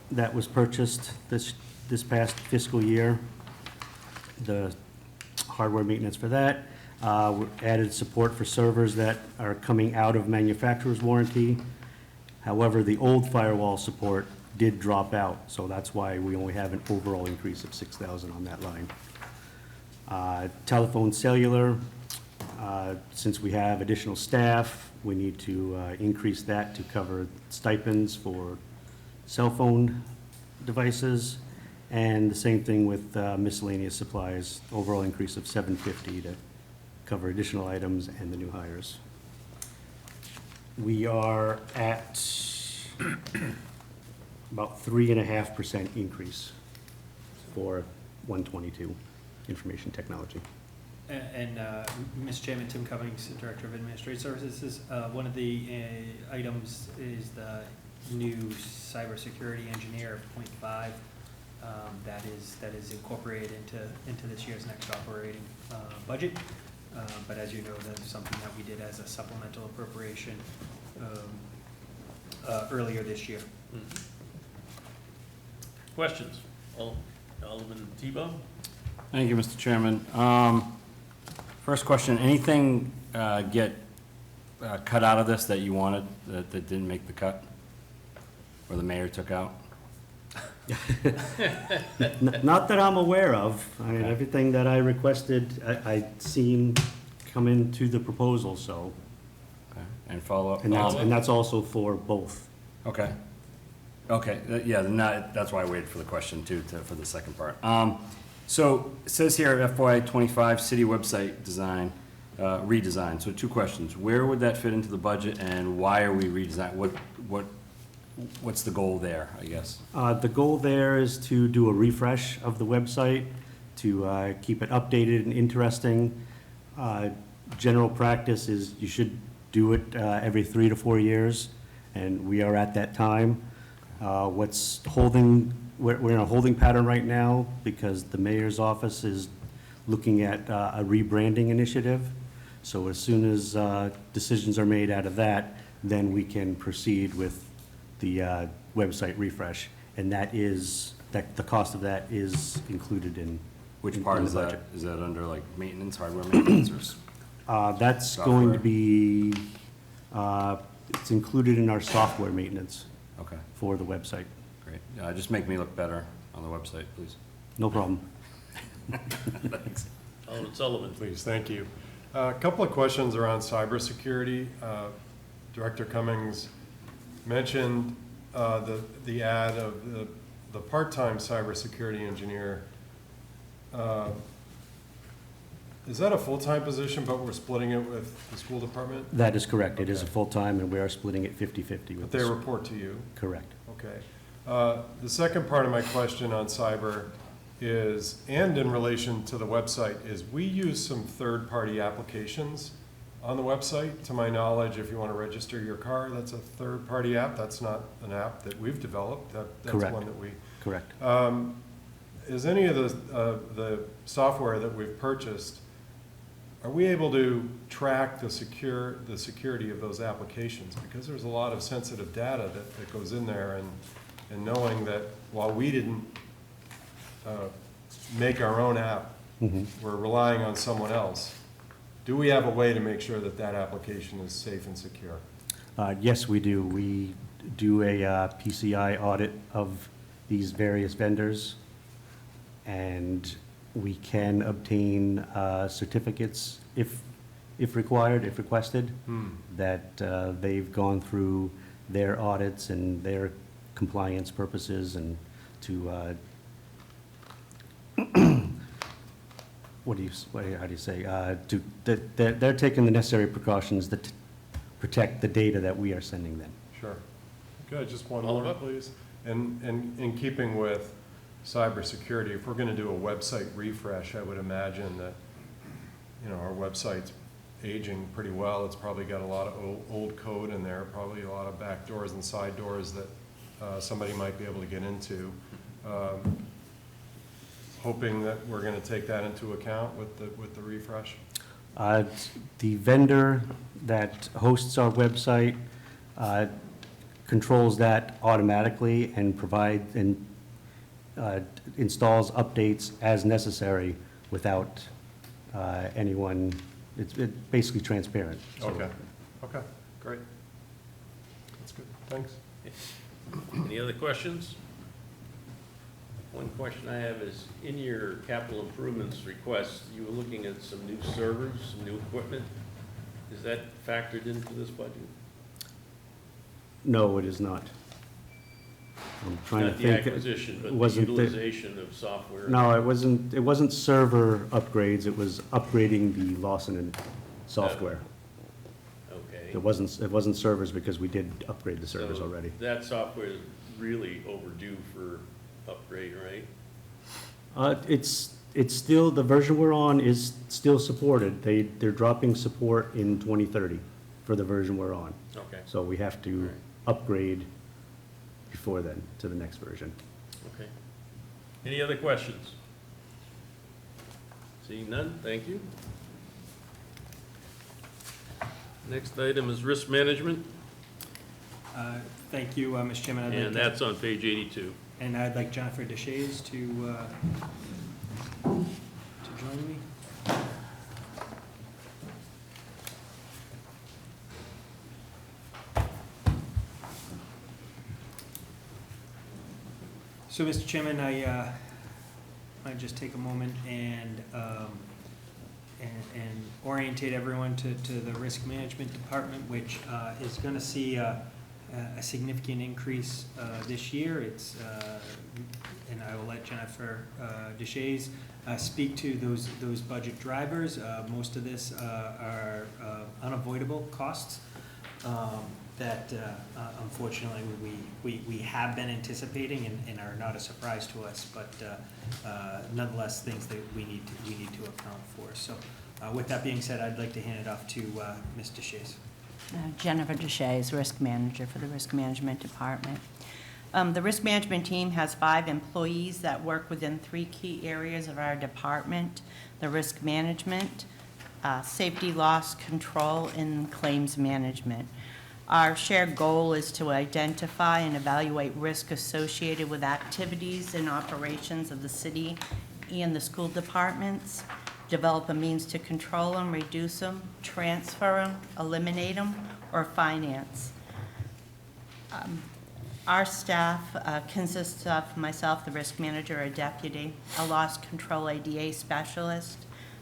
that was purchased this past fiscal year. The hardware maintenance for that. We added support for servers that are coming out of manufacturer's warranty. However, the old firewall support did drop out, so that's why we only have an overall increase of 6,000 on that line. Telephone cellular, since we have additional staff, we need to increase that to cover stipends for cell phone devices. And the same thing with miscellaneous supplies, overall increase of $750 to cover additional items and the new hires. We are at about 3.5% increase for 122 information technology. And Mr. Chairman, Tim Cummings, Director of Administrative Services. One of the items is the new cybersecurity engineer of 0.5. That is incorporated into this year's next operating budget. But as you know, that's something that we did as a supplemental appropriation earlier this year. Questions? Alderman Tebow? Thank you, Mr. Chairman. First question, anything get cut out of this that you wanted that didn't make the cut? Or the mayor took out? Not that I'm aware of. I mean, Okay. everything that I requested, I seen come into the proposal, so. Okay. And follow up? And that's also for both. Okay. Okay, yeah, then that's why I waited for the question too, for the second part. So it says here FY '25 city website design, redesign. So two questions. Where would that fit into the budget and why are we redesigning? What's the goal there, I guess? The goal there is to do a refresh of the website, to keep it updated and interesting. General practice is you should do it every 3 to 4 years, and we are at that time. We're in a holding pattern right now because the mayor's office is looking at a rebranding initiative. So as soon as decisions are made out of that, then we can proceed with the website refresh. And the cost of that is included in. Which part is that? Is that under like maintenance, hardware maintenance, or? That's going to be, it's included in our software maintenance Okay, for the website. great. Just make me look better on the website, please. No problem. Thanks. Alderman Sullivan? Please, thank you. A couple of questions around cybersecurity. Director Cummings mentioned the ad of the part-time cybersecurity engineer. Is that a full-time position, but we're splitting it with the school department? That is correct. It is a Okay. full-time, and we are splitting it 50/50 But with they the report to you? Correct. Okay. The second part of my question on cyber is, and in relation to the website, is we use some third-party applications on the website. To my knowledge, if you want to register your car, that's a third-party app. That's not an app that we've developed. That's Correct. one that we. Correct. Is any of the software that we've purchased, are we able to track the security of those applications? Because there's a lot of sensitive data that goes in there, and knowing that while we didn't make our own app, we're relying on someone else. Do we have a way to make sure that that application is safe and secure? Yes, we do. We do a PCI audit of these various vendors, and we can obtain certificates if required, if requested, that they've gone through their audits and their compliance purposes, and to how do you say, they're taking the necessary precautions that protect the data that we are sending them. Sure. Okay, just one All more, up. please. And in keeping with cybersecurity, if we're gonna do a website refresh, I would imagine that, you know, our website's aging pretty well. It's probably got a lot of old code in there, probably a lot of back doors and side doors that somebody might be able to get into. Hoping that we're gonna take that into account with the refresh. The vendor that hosts our website controls that automatically and installs updates as necessary without anyone, it's basically transparent. So- Okay, great. That's good, thanks. Any other questions? One question I have is, in your capital improvements request, you were looking at some new servers, some new equipment. Is that factored into this budget? No, it is not. I'm trying to Not the think. acquisition, but the Wasn't utilization of software? No, it wasn't server upgrades, it was upgrading the Lawson software. Okay. It wasn't servers because we did upgrade the servers So already. that software is really overdue for upgrade, right? It's still, the version we're on is still supported. They're dropping support in 2030 for the version we're on. Okay, So we have to Right. upgrade before then to the next version. okay. Any other questions? Seeing none, thank you. Next item is risk management, Thank you, Mr. Chairman. I'd like and to- that's on page 82. And I'd like Jennifer Deshays to join me. So, Mr. Chairman, I just take a moment and orientate everyone to the Risk Management Department, which is going to see a significant increase this year. It's, and I will let Jennifer Deshays speak to those budget drivers. Most of this are unavoidable costs that unfortunately we have been anticipating and are not a surprise to us, but nonetheless things that we need to account for. So with that being said, I'd like to hand it off to Ms. Deshays. Jennifer Deshays, Risk Manager for the Risk Management Department. The Risk Management team has 5 employees that work within 3 key areas of our department: the risk management, safety loss control, and claims management. Our shared goal is to identify and evaluate risk associated with activities and operations of the city and the school departments, develop a means to control them, reduce them, transfer them, eliminate them, or finance. Our staff consists of myself, the risk manager, a deputy, a loss control ADA specialist,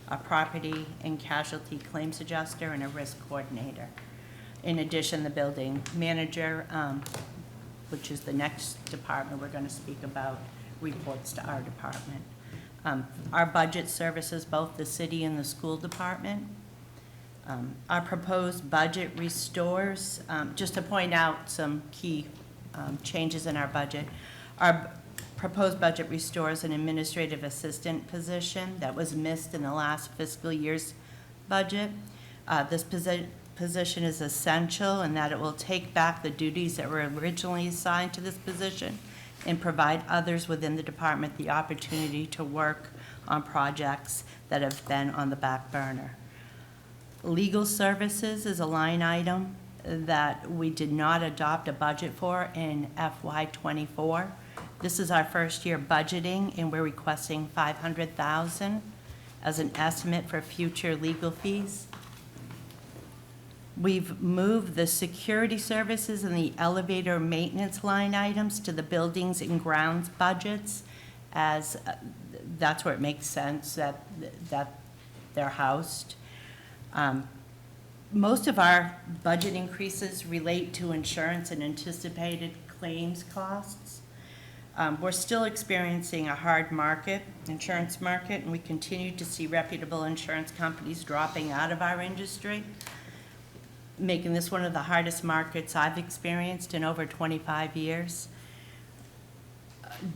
a property and casualty claims adjuster, and a risk coordinator. In addition, the building manager, which is the next department we're going to speak about, reports to our department. Our budget services both the city and the school department. Our proposed budget restores, just to point out some key changes in our budget. Our proposed budget restores an administrative assistant position that was missed in the last fiscal year's budget. This position is essential in that it will take back the duties that were originally assigned to this position and provide others within the department the opportunity to work on projects that have been on the back burner. Legal services is a line item that we did not adopt a budget for in FY24. This is our first year budgeting, and we're requesting $500,000 as an estimate for future legal fees. We've moved the security services and the elevator maintenance line items to the buildings and grounds budgets, as that's where it makes sense that they're housed. Most of our budget increases relate to insurance and anticipated claims costs. We're still experiencing a hard market, insurance market, and we continue to see reputable insurance companies dropping out of our industry, making this one of the hardest markets I've experienced in over 25 years.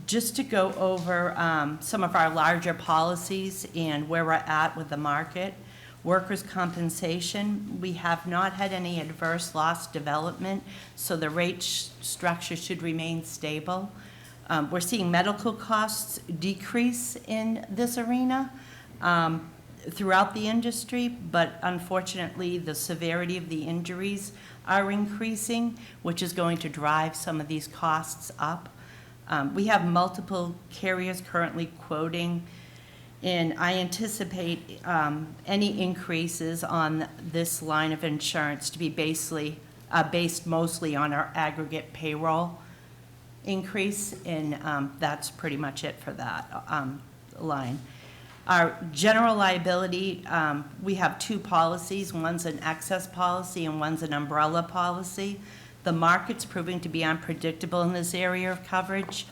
Just to go over some of our larger policies and where we're at with the market. Workers' compensation, we have not had any adverse loss development, so the rate structure should remain stable. We're seeing medical costs decrease in this arena throughout the industry, but unfortunately, the severity of the injuries are increasing, which is going to drive some of these costs up. We have multiple carriers currently quoting, and I anticipate any increases on this line of insurance to be based mostly on our aggregate payroll increase, and that's pretty much it for that line. Our general liability, we have two policies. One's an excess policy and one's an umbrella policy. The market's proving to be unpredictable in this area of coverage,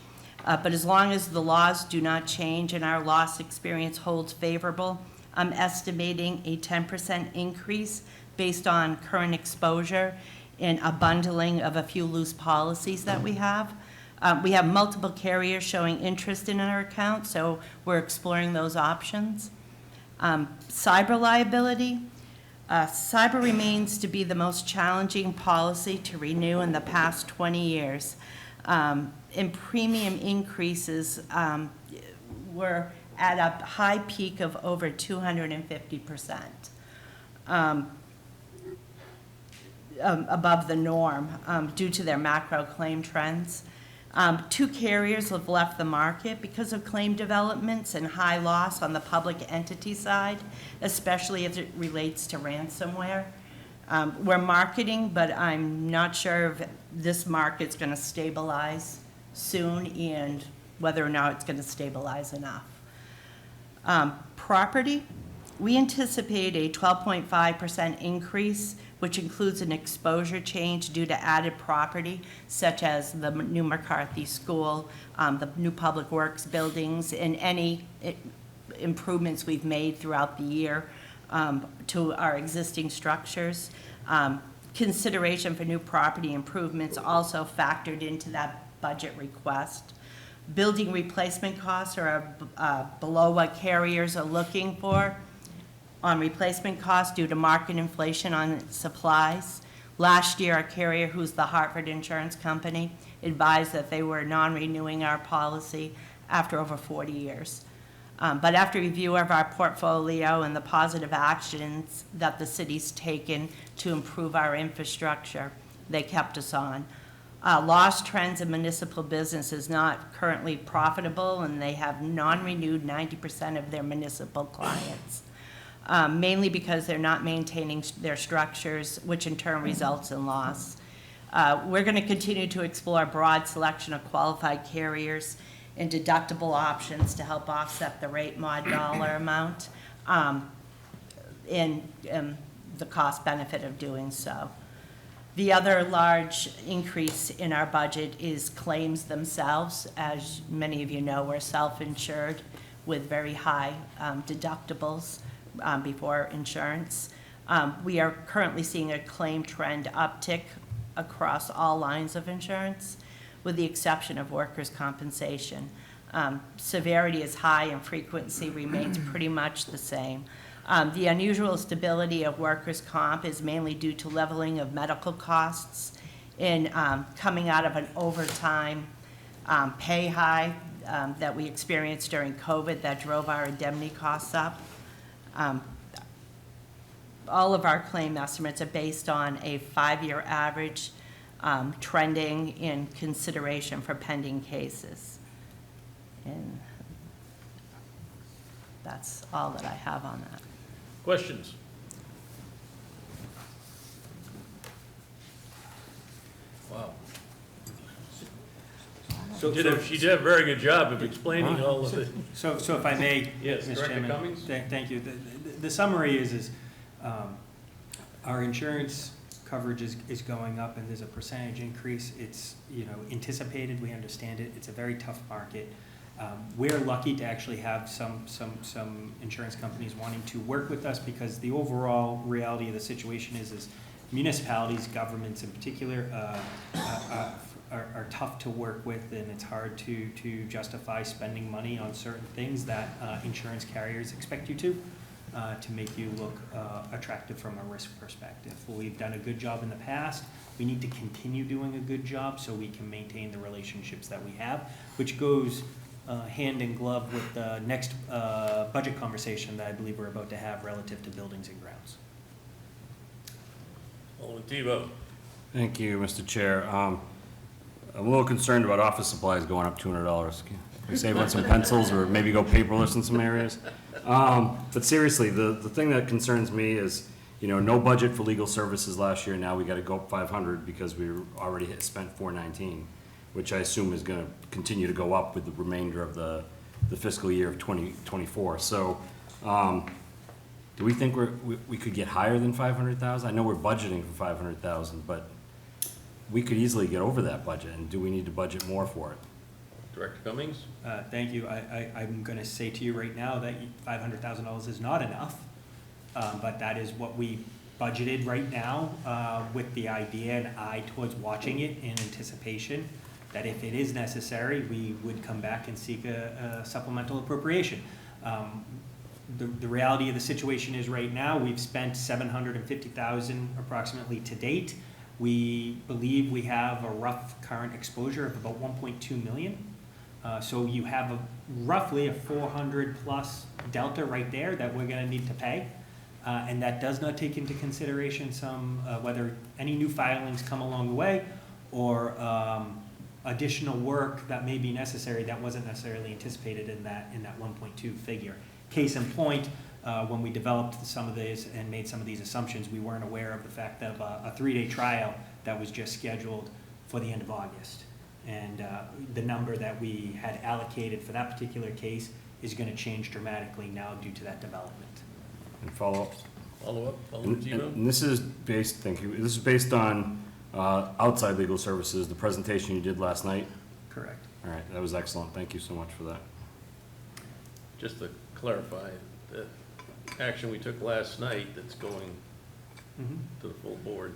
but as long as the laws do not change and our loss experience holds favorable, I'm estimating a 10% increase based on current exposure and a bundling of a few loose policies that we have. We have multiple carriers showing interest in our account, so we're exploring those options. Cyber liability. Cyber remains to be the most challenging policy to renew in the past 20 years. And premium increases were at a high peak of over 250%, above the norm due to their macro claim trends. Two carriers have left the market because of claim developments and high loss on the public entity side, especially as it relates to ransomware. We're marketing, but I'm not sure if this market's going to stabilize soon and whether or not it's going to stabilize enough. Property, we anticipate a 12.5% increase, which includes an exposure change due to added property, such as the new McCarthy School, the new Public Works buildings, and any improvements we've made throughout the year to our existing structures. Consideration for new property improvements also factored into that budget request. Building replacement costs are below what carriers are looking for on replacement costs due to market inflation on supplies. Last year, our carrier, who's the Hartford Insurance Company, advised that they were non-renewing our policy after over 40 years. But after review of our portfolio and the positive actions that the city's taken to improve our infrastructure, they kept us on. Loss trends in municipal business is not currently profitable, and they have non-renewed 90% of their municipal clients. Mainly because they're not maintaining their structures, which in turn results in loss. We're going to continue to explore a broad selection of qualified carriers and deductible options to help offset the rate mod dollar amount and the cost benefit of doing so. The other large increase in our budget is claims themselves. As many of you know, we're self-insured with very high deductibles before insurance. We are currently seeing a claim trend uptick across all lines of insurance, with the exception of workers' compensation. Severity is high and frequency remains pretty much the same. The unusual stability of workers' comp is mainly due to leveling of medical costs and coming out of an overtime pay high that we experienced during COVID that drove our indemnity costs up. All of our claim estimates are based on a 5-year average trending in consideration for pending cases. And that's all that I have on that. Questions? Wow. She did a very good job of explaining all of it. So if I may, Yes, Mr. Director Chairman. Cummings? Thank you. The summary is our insurance coverage is going up and there's a percentage increase. It's, anticipated, we understand it. It's a very tough market. We're lucky to actually have some insurance companies wanting to work with us because the overall reality of the situation is municipalities, governments in particular, are tough to work with, and it's hard to justify spending money on certain things that insurance carriers expect you to make you look attractive from a risk perspective. We've done a good job in the past. We need to continue doing a good job so we can maintain the relationships that we have, which goes hand in glove with the next budget conversation that I believe we're about to have relative to buildings and grounds. Alderman Tebow. Thank you, Mr. Chair. I'm a little concerned about office supplies going up $200. Can we save on some pencils or maybe go paperless in some areas? But seriously, the thing that concerns me is, no budget for legal services last year. Now we got to go up 500 because we already spent 419, which I assume is going to continue to go up with the remainder of the fiscal year of 2024. So, do we think we could get higher than 500,000? I know we're budgeting for 500,000, but we could easily get over that budget. And do we need to budget more for it? Director Cummings? Thank you. I'm going to say to you right now that $500,000 is not enough, but that is what we budgeted right now with the idea and eye towards watching it in anticipation that if it is necessary, we would come back and seek a supplemental appropriation. The reality of the situation is right now we've spent $750,000 approximately to date. We believe we have a rough current exposure of about 1.2 million. So you have roughly a 400 plus delta right there that we're going to need to pay. And that does not take into consideration whether any new filings come along the way or additional work that may be necessary that wasn't necessarily anticipated in that 1.2 figure. Case in point, when we developed some of these and made some of these assumptions, we weren't aware of the fact of a 3-day trial that was just scheduled for the end of August. And the number that we had allocated for that particular case is going to change dramatically now due to that development. And follow up? Follow-up, Alderman Tebow? And this is based, thank you, this is based on outside legal services, the presentation you did last night? Correct. All right, that was excellent. Thank you so much for that. Just to clarify, the action we took last night that's going to the full board,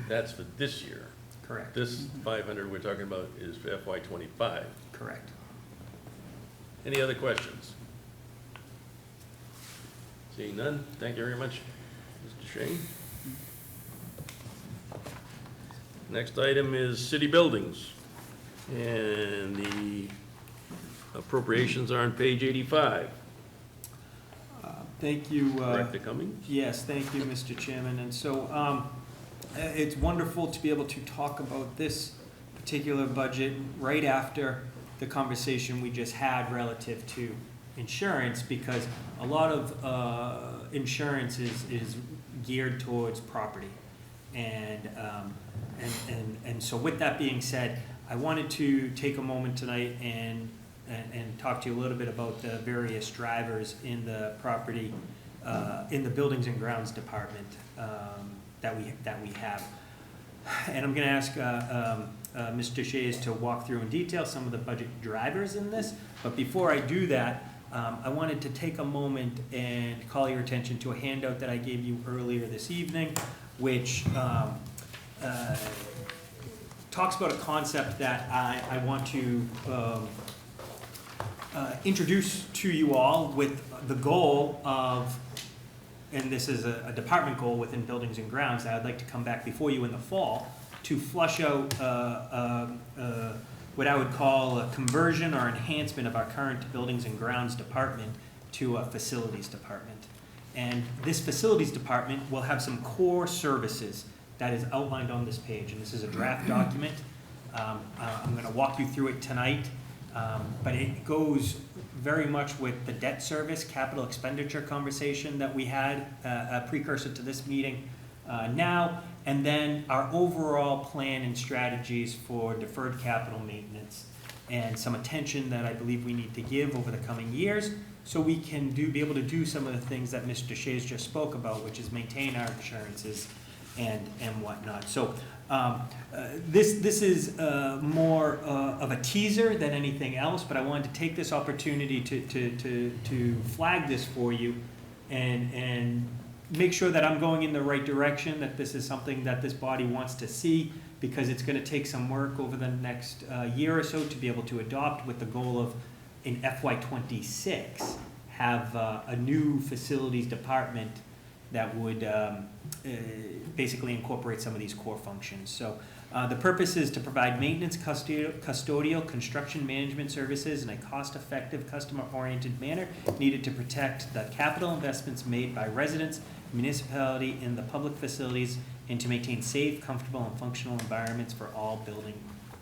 that's for this year. Correct. This 500 we're talking about is for FY '25. Correct. Any other questions? Seeing none, thank you very much, Mr. Shane. Next item is city buildings. And the appropriations are on page 85. Thank you. Director Cummings? Yes, thank you, Mr. Chairman. And so it's wonderful to be able to talk about this particular budget right after the conversation we just had relative to insurance, because a lot of insurance is geared towards property. And so with that being said, I wanted to take a moment tonight and talk to you a little bit about the various drivers in the property, in the Buildings and Grounds Department that we have. And I'm going to ask Mr. Shays to walk through in detail some of the budget drivers in this. But before I do that, I wanted to take a moment and call your attention to a handout that I gave you earlier this evening, which talks about a concept that I want to introduce to you all with the goal of, and this is a department goal within Buildings and Grounds that I'd like to come back before you in the fall to flush out what I would call a conversion or enhancement of our current Buildings and Grounds department to a facilities department. And this facilities department will have some core services that is outlined on this page. And this is a draft document. I'm going to walk you through it tonight. But it goes very much with the debt service capital expenditure conversation that we had, a precursor to this meeting now, and then our overall plan and strategies for deferred capital maintenance and some attention that I believe we need to give over the coming years so we can be able to do some of the things that Mr. Shays just spoke about, which is maintain our insurances, and whatnot. So this is more of a teaser than anything else, but I wanted to take this opportunity to flag this for you and make sure that I'm going in the right direction, that this is something that this body wants to see, because it's going to take some work over the next year or so to be able to adopt, with the goal of, in FY26, have a new facilities department that would basically incorporate some of these core functions. So the purpose is to provide maintenance, custodial, construction management services in a cost-effective, customer-oriented manner needed to protect the capital investments made by residents, municipality, and the public facilities, and to maintain safe, comfortable, and functional environments for all building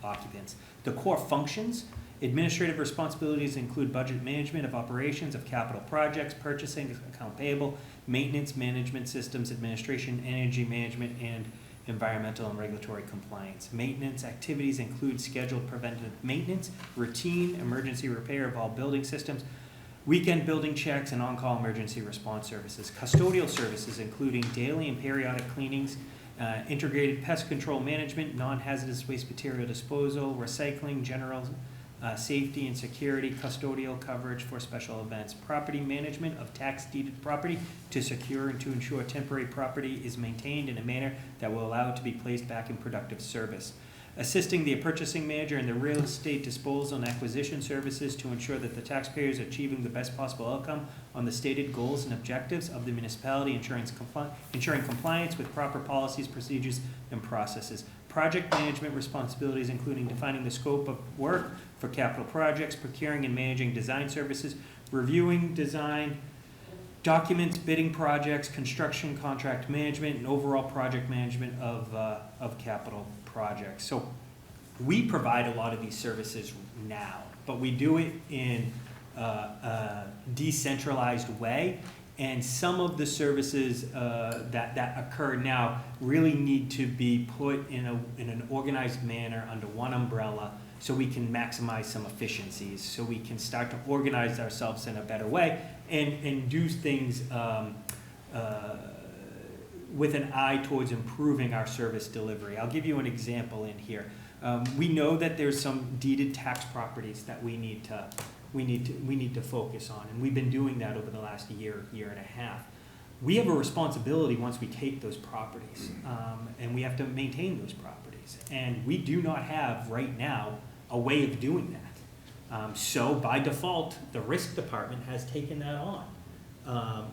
occupants. The core functions: administrative responsibilities include budget management of operations of capital projects, purchasing, account payable, maintenance, management systems, administration, energy management, and environmental and regulatory compliance. Maintenance activities include scheduled preventative maintenance, routine emergency repair of all building systems, weekend building checks, and on-call emergency response services. Custodial services including daily and periodic cleanings, integrated pest control management, non-hazardous waste material disposal, recycling, general safety and security, custodial coverage for special events, property management of tax deeded property to secure and to ensure temporary property is maintained in a manner that will allow it to be placed back in productive service. Assisting the purchasing manager in the real estate disposal and acquisition services to ensure that the taxpayer is achieving the best possible outcome on the stated goals and objectives of the municipality, ensuring compliance with proper policies, procedures, and processes. Project management responsibilities including defining the scope of work for capital projects, procuring and managing design services, reviewing design documents, bidding projects, construction contract management, and overall project management of capital projects. So we provide a lot of these services now, but we do it in a decentralized way. And some of the services that occur now really need to be put in an organized manner under one umbrella, so we can maximize some efficiencies, so we can start to organize ourselves in a better way and do things with an eye towards improving our service delivery. I'll give you an example in here. We know that there's some deeded tax properties that we need to focus on, and we've been doing that over the last year and a half. We have a responsibility once we take those properties, and we have to maintain those properties. And we do not have right now a way of doing that. So by default, the risk department has taken that on.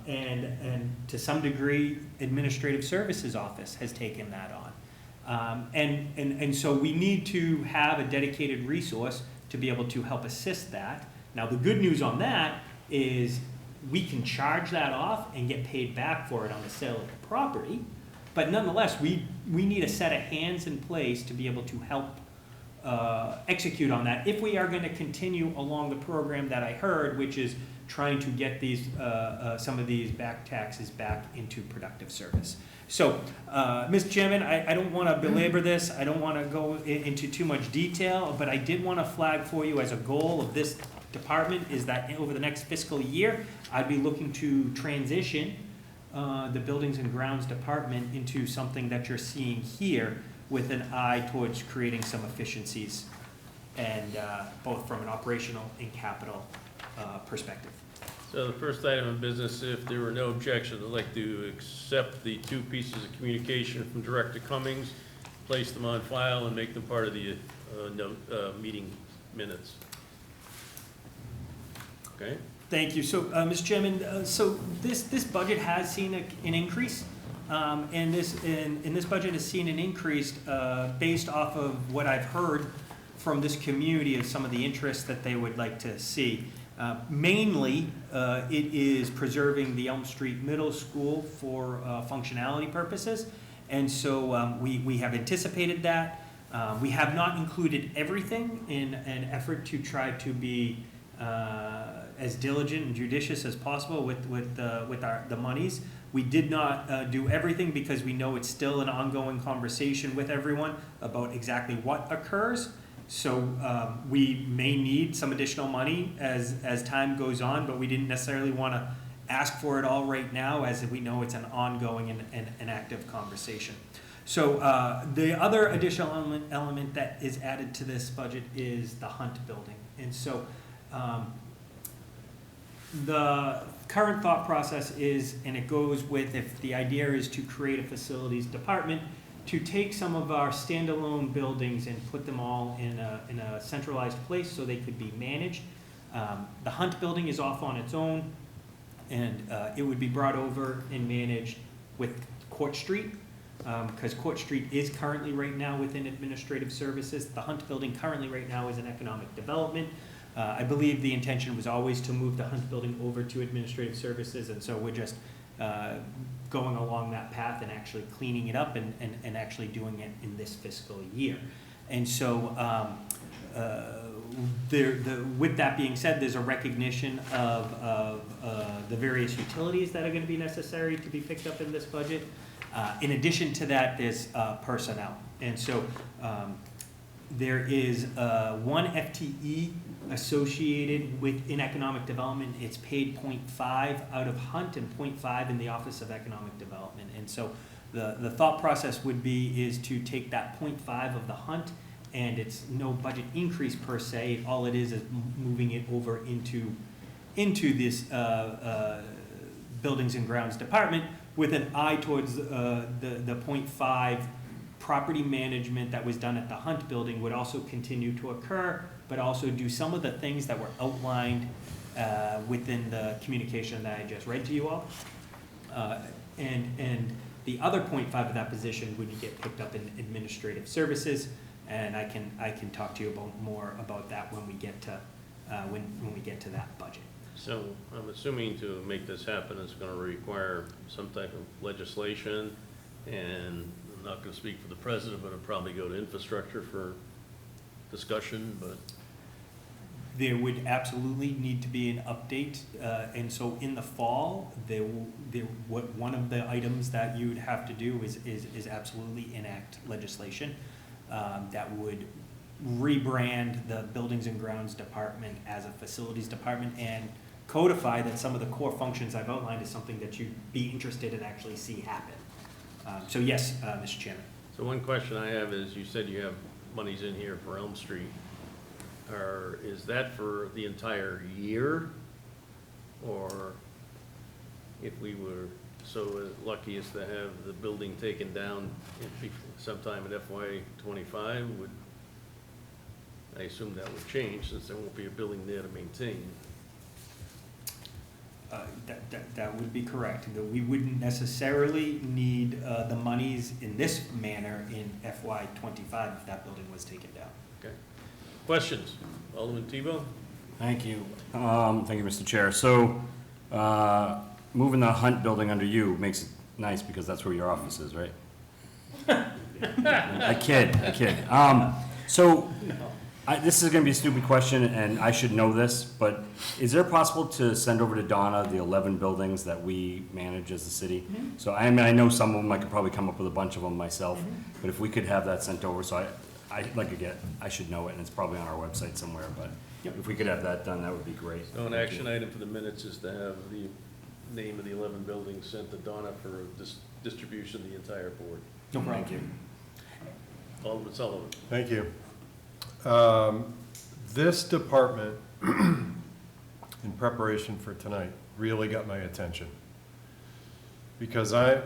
And to some degree, administrative services office has taken that on. And so we need to have a dedicated resource to be able to help assist that. Now, the good news on that is we can charge that off and get paid back for it on the sale of the property. But nonetheless, we need a set of hands in place to be able to help execute on that if we are going to continue along the program that I heard, which is trying to get these some of these back taxes back into productive service. So, Mr. Chairman, I don't want to belabor this. I don't want to go into too much detail, but I did want to flag for you as a goal of this department is that over the next fiscal year, I'd be looking to transition the Buildings and Grounds Department into something that you're seeing here, with an eye towards creating some efficiencies, and both from an operational and capital perspective. So the first item of business, if there were no objections, I'd like to accept the two pieces of communication from Director Cummings, place them on file, and make them part of the meeting minutes. Okay? Thank you. So, Mr. Chairman, so this budget has seen an increase, and this budget has seen an increase based off of what I've heard from this community of some of the interests that they would like to see. Mainly, it is preserving the Elm Street Middle School for functionality purposes, and so we have anticipated that. We have not included everything in an effort to try to be as diligent and judicious as possible with the monies. We did not do everything because we know it's still an ongoing conversation with everyone about exactly what occurs. So we may need some additional money as time goes on, but we didn't necessarily want to ask for it all right now, as we know it's an ongoing and an active conversation. So the other additional element that is added to this budget is the Hunt building. And so the current thought process is, and it goes with, if the idea is to create a facilities department, to take some of our standalone buildings and put them all in a centralized place so they could be managed. The Hunt building is off on its own, and it would be brought over and managed with Court Street, because Court Street is currently right now within administrative services. The Hunt building currently right now is in economic development. I believe the intention was always to move the Hunt building over to administrative services, and so we're just going along that path and actually cleaning it up and actually doing it in this fiscal year. And so with that being said, there's a recognition of the various utilities that are going to be necessary to be picked up in this budget. In addition to that, there's personnel. And so there is one FTE associated with in economic development. It's paid 0.5 out of Hunt and 0.5 in the Office of Economic Development. And so the thought process would be is to take that 0.5 of the Hunt, and it's no budget increase per se. All it is moving it over into this Buildings and Grounds Department, with an eye towards the 0.5 property management that was done at the Hunt building would also continue to occur, but also do some of the things that were outlined within the communication that I just read to you all. And the other 0.5 of that position would get picked up in administrative services, and I can talk to you more about that when we get to when we get to that budget. So I'm assuming to make this happen, it's going to require some type of legislation, and I'm not going to speak for the president, but it'll probably go to infrastructure for discussion, but. There would absolutely need to be an update, and so in the fall, one of the items that you would have to do is absolutely enact legislation that would rebrand the Buildings and Grounds Department as a facilities department and codify that some of the core functions I've outlined is something that you'd be interested in actually see happen. So yes, Mr. Chairman. So one question I have is, you said you have monies in here for Elm Street. Is that for the entire year? Or if we were so lucky as to have the building taken down sometime in FY '25, I assume that would change, since there won't be a building there to maintain. That would be correct. We wouldn't necessarily need the monies in this manner in FY '25 if that building was taken down. Okay. Questions? Alderman Tebow? Thank you. Thank you, Mr. Chair. So, moving the Hunt building under you makes it nice because that's where your office is, right? I kid. This is gonna be a stupid question, and I should know this, but is it possible to send over to Donna the 11 buildings that we manage as a city? Mm-hmm. So, I mean, I know some of them, I could probably come up with a bunch of them myself, but if we could have that sent over, so I should know it, and it's probably on our website somewhere, but if we could have that done, that would be great. So an action item for the minutes is to have the name of the 11 buildings sent to Donna for distribution to the entire board. No problem. Thank you. Alderman Sullivan? Thank you. This department, in preparation for tonight, really got my attention. Because I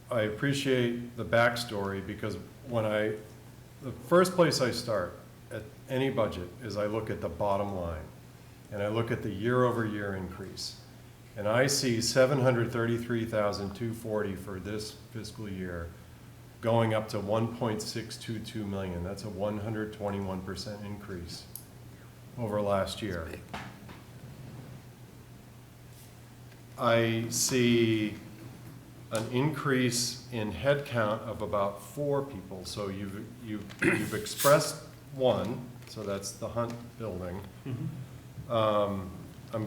appreciate the backstory, because the first place I start at any budget is I look at the bottom line, and I look at the year-over-year increase. And I see $733,240 for this fiscal year, going up to 1.622 million. That's a 121% increase over last year. I see an increase in headcount of about 4 people. So you've expressed 1, so that's the Hunt building. I'm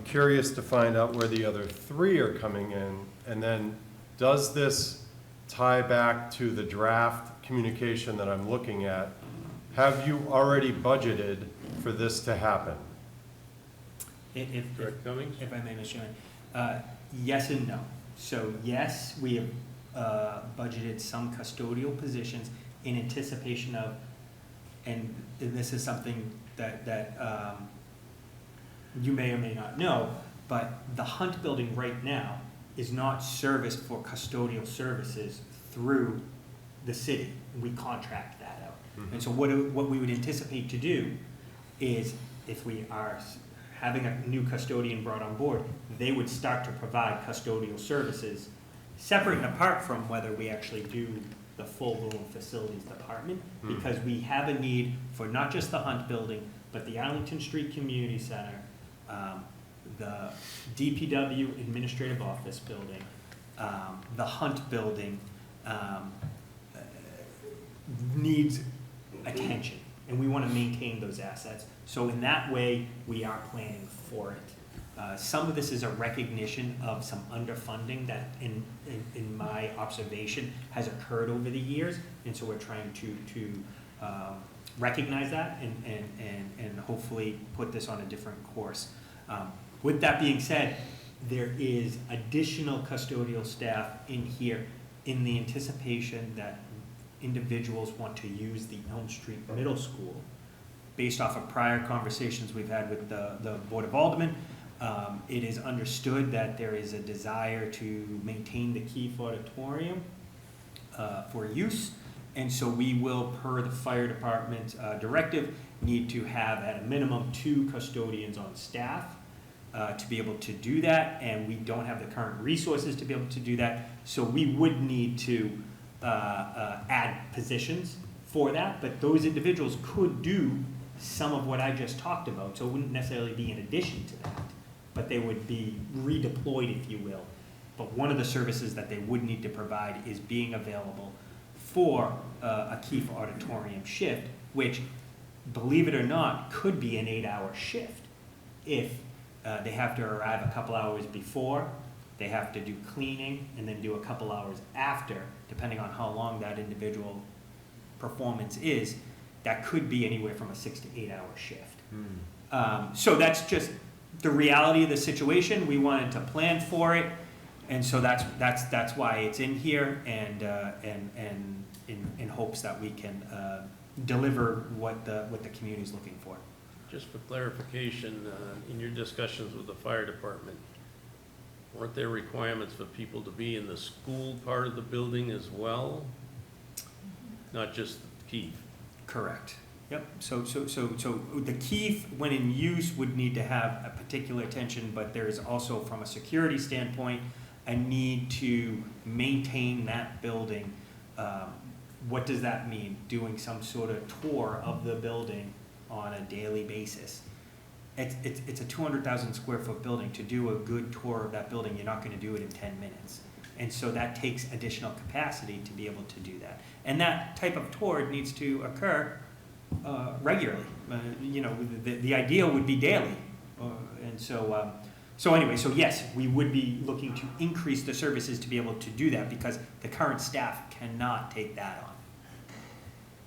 curious to find out where the other 3 are coming in, and then does this tie back to the draft communication that I'm looking at? Have you already budgeted for this to happen? If Director Cummings? I may, Mr. Chairman. Yes and no. So yes, we have budgeted some custodial positions in anticipation of, and this is something that you may or may not know, but the Hunt building right now is not serviced for custodial services through the city. We contract that out. And so what we would anticipate to do is, if we are having a new custodian brought on board, they would start to provide custodial services separate and apart from whether we actually do the full blown facilities department, because we have a need for not just the Hunt building, but the Arlington Street Community Center, the DPW Administrative Office building, the Hunt building, needs attention, and we want to maintain those assets. So in that way, we are planning for it. Some of this is a recognition of some underfunding that, in my observation, has occurred over the years, and so we're trying to recognize that and hopefully put this on a different course. With that being said, there is additional custodial staff in here in the anticipation that individuals want to use the Elm Street Middle School. Based off of prior conversations we've had with the Board of Aldermen, it is understood that there is a desire to maintain the Keefe Auditorium for use. And so we will, per the fire department directive, need to have at a minimum 2 custodians on staff to be able to do that. And we don't have the current resources to be able to do that. So we would need to add positions for that, but those individuals could do some of what I just talked about. So it wouldn't necessarily be in addition to that, but they would be redeployed, if you will. But one of the services that they would need to provide is being available for a Keefe Auditorium shift, which, believe it or not, could be an 8-hour shift. If they have to arrive a couple hours before, they have to do cleaning, and then do a couple hours after, depending on how long that individual performance is. That could be anywhere from a 6 to 8 hour shift. So that's just the reality of the situation. We wanted to plan for it, and so that's why it's in here, and in hopes that we can deliver what the community is looking for. Just for clarification, in your discussions with the fire department, weren't there requirements for people to be in the school part of the building as well? Not just Keefe? Correct. Yep. So the Keefe, when in use, would need to have a particular attention, but there is also, from a security standpoint, a need to maintain that building. What does that mean? Doing some sort of tour of the building on a daily basis. It's a 200,000 square foot building. To do a good tour of that building, you're not going to do it in 10 minutes. And so that takes additional capacity to be able to do that. And that type of tour needs to occur regularly. The ideal would be daily. So anyway, so yes, we would be looking to increase the services to be able to do that, because the current staff cannot take that on.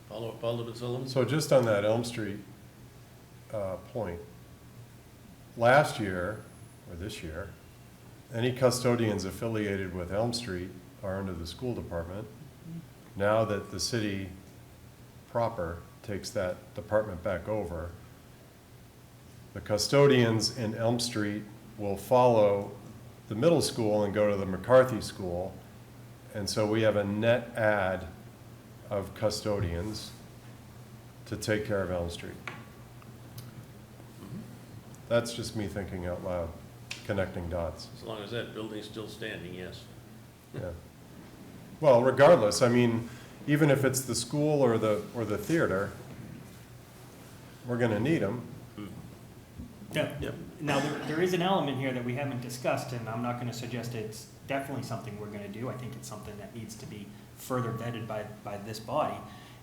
Follow up, Alderman Sullivan? So just on that Elm Street point, last year, or this year, any custodians affiliated with Elm Street are under the school department. Now that the city proper takes that department back over, the custodians in Elm Street will follow the middle school and go to the McCarthy School. And so we have a net add of custodians to take care of Elm Street. That's just me thinking out loud, connecting dots. As long as that building's still standing, yes. Yeah. Well, regardless, I mean, even if it's the school or the theater, we're gonna need them. Yeah. Now, there is an element here that we haven't discussed, and I'm not gonna suggest it's definitely something we're gonna do. I think it's something that needs to be further vetted by this body,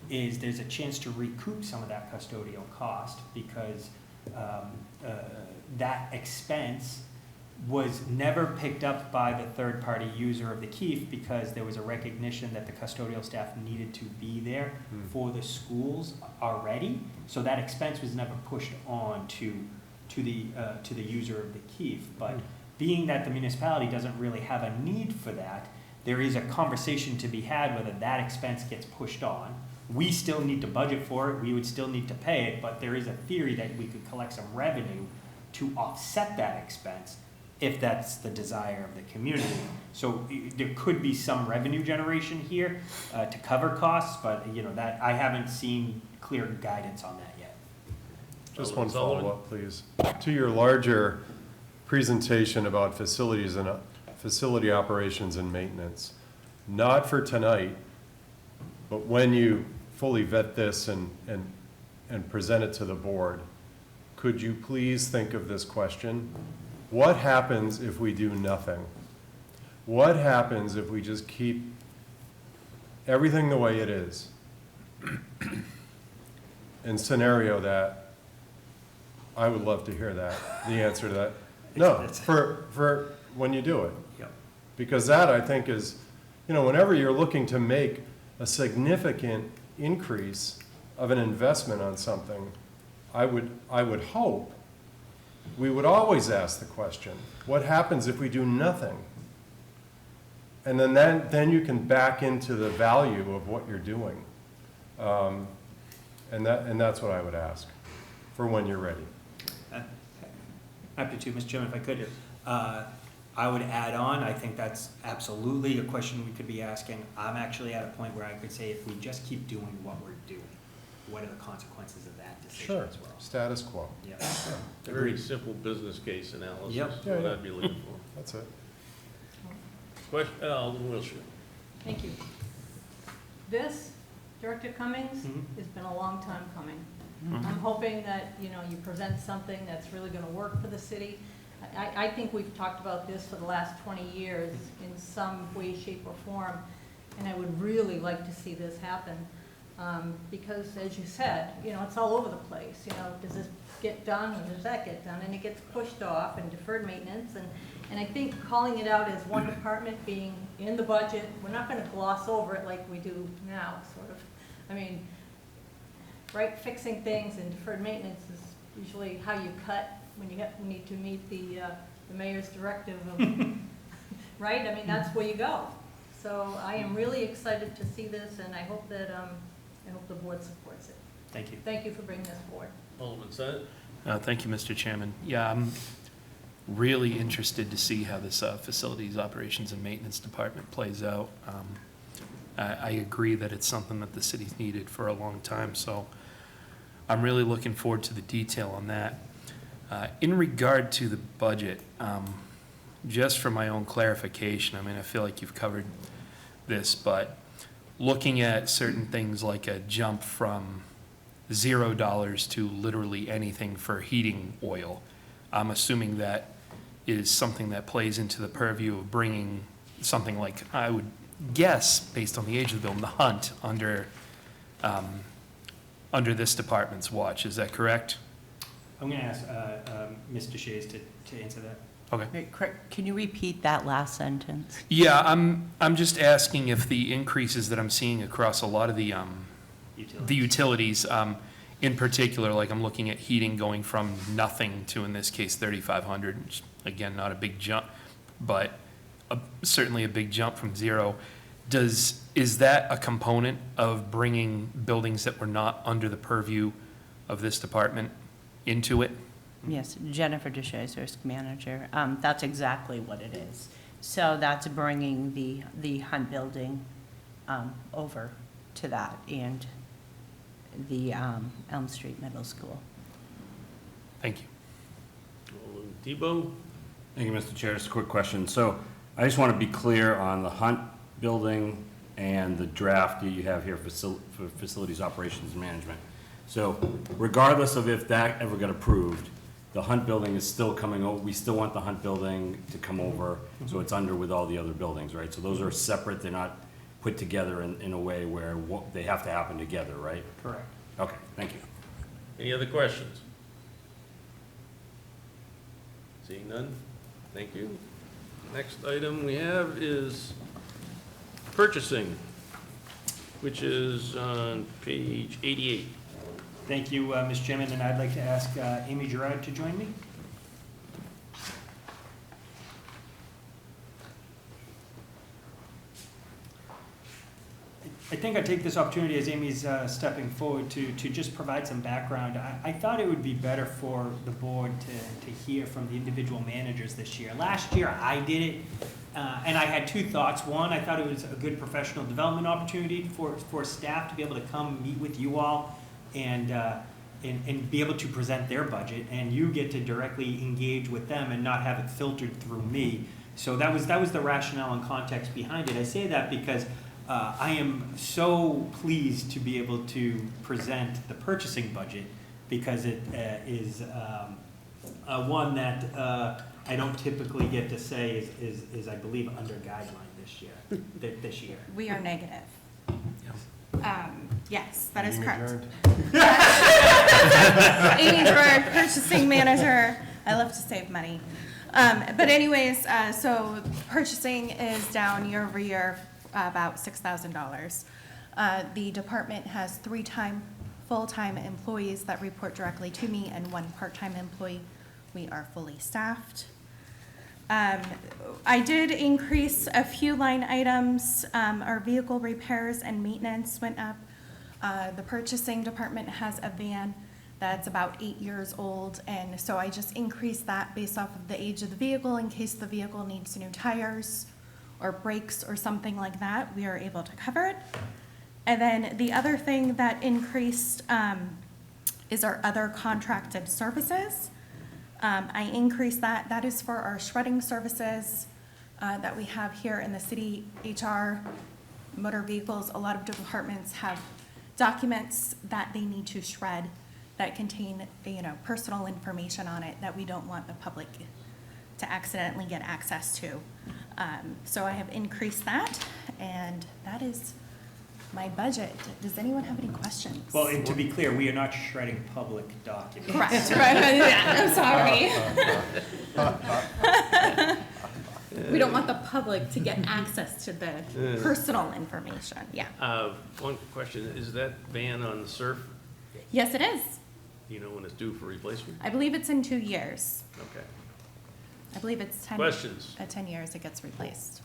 is there's a chance to recoup some of that custodial cost, because that expense was never picked up by the third-party user of the Keefe, because there was a recognition that the custodial staff needed to be there for the schools already. So that expense was never pushed on to the user of the Keefe. But being that the municipality doesn't really have a need for that, there is a conversation to be had whether that expense gets pushed on. We still need to budget for it, we would still need to pay it, but there is a theory that we could collect some revenue to offset that expense if that's the desire of the community. So there could be some revenue generation here to cover costs, but that I haven't seen clear guidance on that yet. Just one Sullivan? follow-up, please. To your larger presentation about facilities and facility operations and maintenance, not for tonight, but when you fully vet this and present it to the board, could you please think of this question? What happens if we do nothing? What happens if we just keep everything the way it is? And scenario that, I would love to hear that, the answer to that. No, for when you do it. Yep. Because that, I think, is, whenever you're looking to make a significant increase of an investment on something, I would hope we would always ask the question, what happens if we do nothing? And then you can back into the value of what you're doing. And that's what I would ask for when you're ready. Happy to, Mr. Chairman, if I could. I would add on, I think that's absolutely a question we could be asking. I'm actually at a point where I could say if we just keep doing what we're doing, what are the consequences of that decision Sure, as well? status quo. Yeah. Very simple business case analysis, Yep. is what I'd be looking for. That's it. Question, Alderman Wiltshire. Thank you. This, Director Cummings, Mhm. has been a long time coming. I'm hoping that, you present something that's really gonna work for the city. I think we've talked about this for the last 20 years in some way, shape, or form, and I would really like to see this happen. Because as you said, it's all over the place, does this get done, and does that get done, and it gets pushed off and deferred maintenance, and I think calling it out as one department being in the budget, we're not gonna gloss over it like we do now, sort of. I mean, right, fixing things and deferred maintenance is usually how you cut when you need to meet the mayor's directive of, right? I mean, that's where you go. So I am really excited to see this, and I hope that, I hope the board supports it. Thank you. Thank you for bringing this forward. Alderman Senate? Thank you, Mr. Chairman. Yeah, I'm really interested to see how this Facilities Operations and Maintenance Department plays out. I agree that it's something that the city's needed for a long time, so I'm really looking forward to the detail on that. In regard to the budget, just for my own clarification, I mean, I feel like you've covered this, but looking at certain things like a jump from $0 to literally anything for heating oil, I'm assuming that is something that plays into the purview of bringing something like, I would guess, based on the age of the building, the Hunt under this department's watch. Is that correct? I'm going to ask Mr. Shays to answer that. Okay. Wait, can you repeat that last sentence? Yeah, I'm just asking if the increases that I'm seeing across a lot of the utilities, in particular, like I'm looking at heating going from nothing to, in this case, 3,500, which, again, not a big jump, but certainly a big jump from zero. Is that a component of bringing buildings that were not under the purview of this department into it? Yes, Jennifer Deshays, risk manager. That's exactly what it is. So that's bringing the Hunt building over to that and the Elm Street Middle School. Thank you. Alderman Tebow? Thank you, Mr. Chair. Just a quick question. So I just want to be clear on the Hunt building and the draft that you have here for facilities operations and management. So regardless of if that ever got approved, the Hunt building is still coming over. We still want the Hunt building to come over, so it's under with all the other buildings, right? So those are separate. They're not put together in a way where they have to happen together, right? Correct. Okay, thank you. Any other questions? Seeing none, thank you. Next item we have is purchasing, which is on page 88. Thank you, Mr. Chairman, and I'd like to ask Amy Gerard to join me. I think I take this opportunity as Amy's stepping forward to just provide some background. I thought it would be better for the board to hear from the individual managers this year. Last year, I did it, and I had two thoughts. One, I thought it was a good professional development opportunity for staff to be able to come meet with you all and be able to present their budget, and you get to directly engage with them and not have it filtered through me. So that was the rationale and context behind it. I say that because I am so pleased to be able to present the purchasing budget, because it is one that I don't typically get to say is I believe under guideline this year. We are negative. Yes, that is Meeting correct. adjourned. Amy Gerard, purchasing manager. I love to save money. But anyways, so purchasing is down year over year, about $6,000. The department has 3 full-time employees that report directly to me and 1 part-time employee. We are fully staffed. I did increase a few line items. Our vehicle repairs and maintenance went up. The purchasing department has a van that's about 8 years old, and so I just increased that based off of the age of the vehicle in case the vehicle needs new tires or brakes or something like that. We are able to cover it. And then the other thing that increased is our other contracted services. I increased that. That is for our shredding services that we have here in the city. HR, motor vehicles, a lot of departments have documents that they need to shred that contain, personal information on it that we don't want the public to accidentally get access to. So I have increased that, and that is my budget. Does anyone have any questions? Well, and to be clear, we are not shredding public documents. Correct, right, yeah, I'm sorry. We don't want the public to get access to the personal information, yeah. One question, is that van on the surf? Yes, it is. Do you know when it's due for replacement? I believe it's in 2 years. Okay. I believe it's 10. Questions? At 10 years, it gets replaced.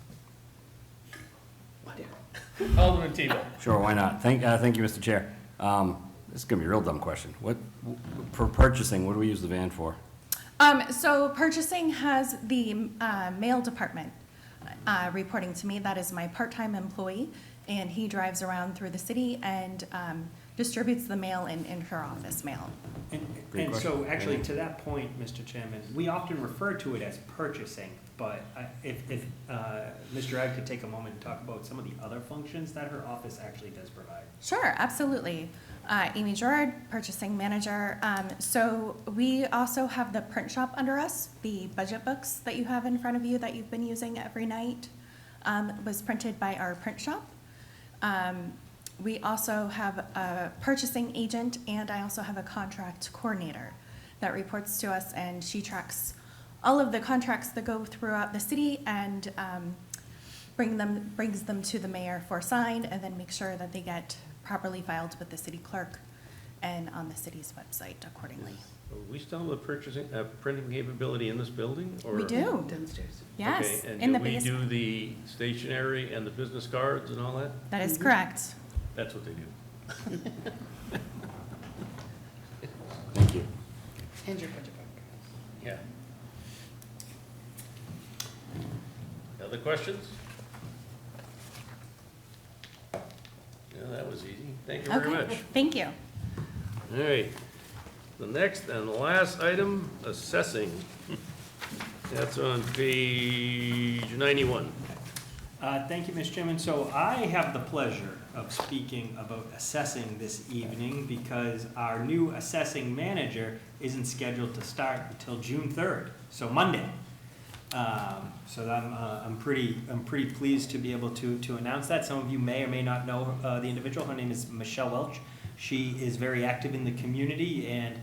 Alderman Tebow. Sure, why not? Thank you, Mr. Chair. This is gonna be a real dumb question. For purchasing, what do we use the van for? So purchasing has the mail department reporting to me. That is my part-time employee, and he drives around through the city and distributes the mail in inter-office mail. And so, actually, to that point, Mr. Chairman, we often refer to it as purchasing, but if Mr. Ag could take a moment and talk about some of the other functions that her office actually does provide. Sure, absolutely. Amy Gerard, purchasing manager. So we also have the print shop under us. The budget books that you have in front of you that you've been using every night was printed by our print shop. We also have a purchasing agent, and I also have a contract coordinator that reports to us, and she tracks all of the contracts that go throughout the city and brings them to the mayor for sign, and then make sure that they get properly filed with the city clerk and on the city's website accordingly. We still have a printing capability in this building? Or? We do. Downstairs. Yes, Okay, and in the do we basement. do the stationery and the business cards and all that? That is correct. That's what they do. Thank you. And your budget book. Yeah. Other questions? Yeah, that was easy. Thank you very Okay, much. thank you. All right. The next and the last item, assessing. That's on page 91. Thank you, Mr. Chairman. So I have the pleasure of speaking about assessing this evening because our new assessing manager isn't scheduled to start until June 3rd, so Monday. So I'm pretty pleased to be able to announce that. Some of you may or may not know the individual. Her name is Michelle Welch. She is very active in the community, and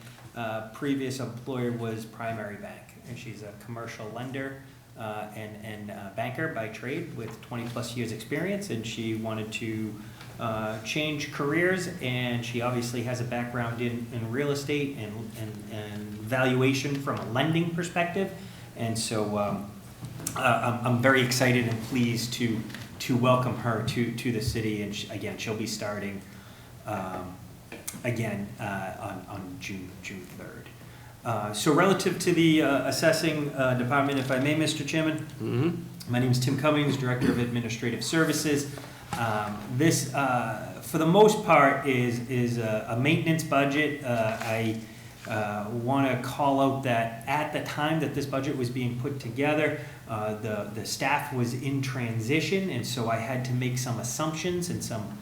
previous employer was Primary Bank, and she's a commercial lender and banker by trade with 20-plus years experience, and she wanted to change careers, and she obviously has a background in real estate and valuation from a lending perspective, and so I'm very excited and pleased to welcome her to the city, and again, she'll be starting again on June 3rd. So relative to the assessing department, if I may, Mr. Chairman, my name is Tim Cummings, Director of Administrative Services. This, for the most part, is a maintenance budget. I want to call out that at the time that this budget was being put together, the staff was in transition, and so I had to make some assumptions and some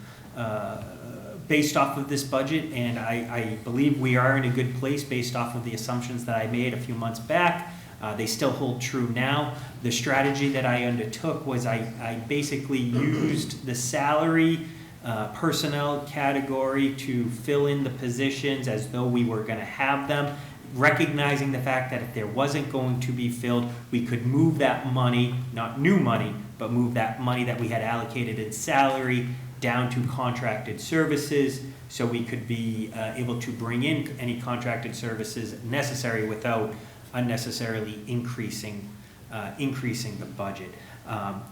based off of this budget, and I believe we are in a good place based off of the assumptions that I made a few months back. They still hold true now. The strategy that I undertook was I basically used the salary personnel category to fill in the positions as though we were going to have them, recognizing the fact that if there wasn't going to be filled, we could move that money, not new money, but move that money that we had allocated in salary down to contracted services, so we could be able to bring in any contracted services necessary without unnecessarily increasing the budget.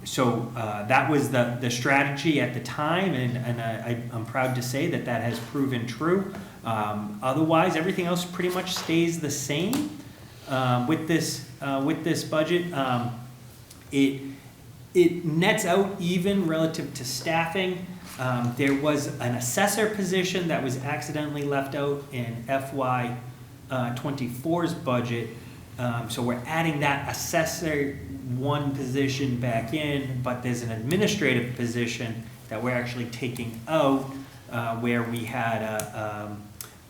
So that was the strategy at the time, and I'm proud to say that that has proven true. Otherwise, everything else pretty much stays the same with this budget. It nets out even relative to staffing. There was an assessor position that was accidentally left out in FY 24's budget. So we're adding that assessor one position back in, but there's an administrative position that we're actually taking out, where we had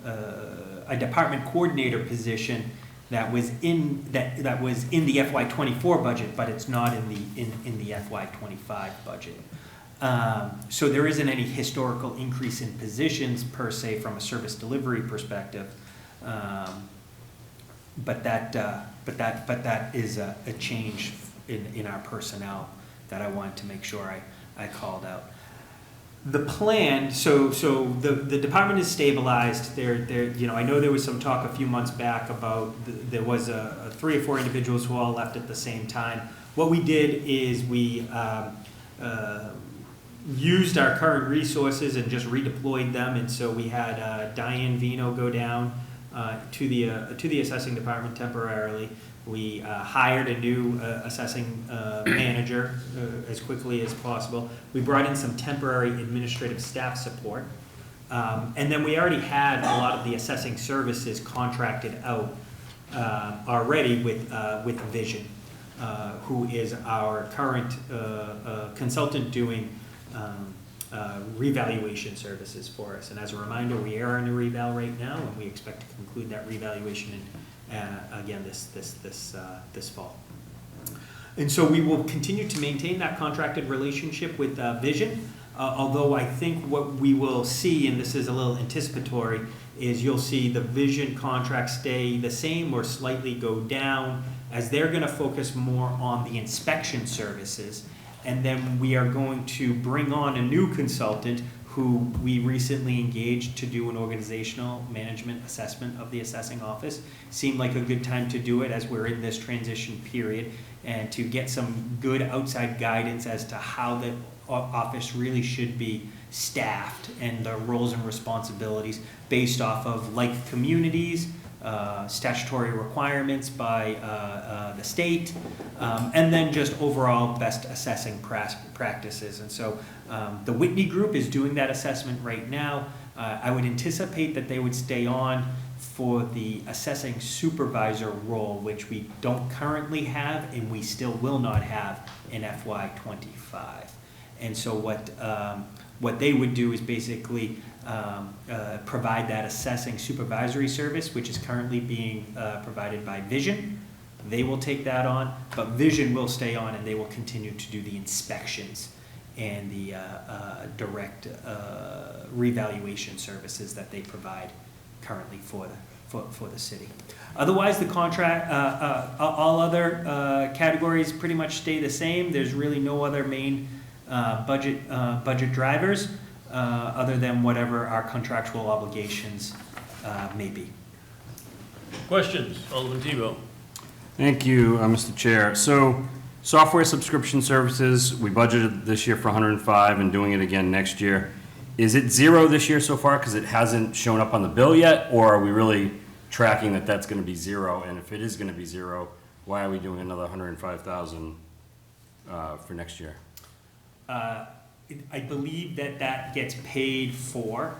a department coordinator position that was in the FY 24 budget, but it's not in the FY 25 budget. So there isn't any historical increase in positions per se from a service delivery perspective. But that is a change in our personnel that I wanted to make sure I called out. The plan, so the department is stabilized. I know there was some talk a few months back about there was a 3 or 4 individuals who all left at the same time. What we did is we used our current resources and just redeployed them, and so we had Diane Vino go down to the assessing department temporarily. We hired a new assessing manager as quickly as possible. We brought in some temporary administrative staff support. And then we already had a lot of the assessing services contracted out already with Vision, who is our current consultant doing revaluation services for us. And as a reminder, we are in a reval right now, and we expect to conclude that revaluation again this fall. And so we will continue to maintain that contracted relationship with Vision, although I think what we will see, and this is a little anticipatory, is you'll see the Vision contract stay the same or slightly go down, as they're going to focus more on the inspection services. And then we are going to bring on a new consultant who we recently engaged to do an organizational management assessment of the assessing office. Seemed like a good time to do it as we're in this transition period, and to get some good outside guidance as to how the office really should be staffed and the roles and responsibilities based off of like communities, statutory requirements by the state, and then just overall best assessing practices. And so the Whitney Group is doing that assessment right now. I would anticipate that they would stay on for the assessing supervisor role, which we don't currently have and we still will not have in FY 25. And so what they would do is basically provide that assessing supervisory service, which is currently being provided by Vision. They will take that on, but Vision will stay on, and they will continue to do the inspections and the direct revaluation services that they provide currently for the city. Otherwise, the contract, all other categories pretty much stay the same. There's really no other main budget drivers other than whatever our contractual obligations may be. Questions? Alderman Tebow. Thank you, Mr. Chair. So Software subscription services, we budgeted this year for 105 and doing it again next year. Is it zero this year so far because it hasn't shown up on the bill yet? Or are we really tracking that that's going to be zero? And if it is going to be zero, why are we doing another 105,000 for next year? I believe that gets paid for.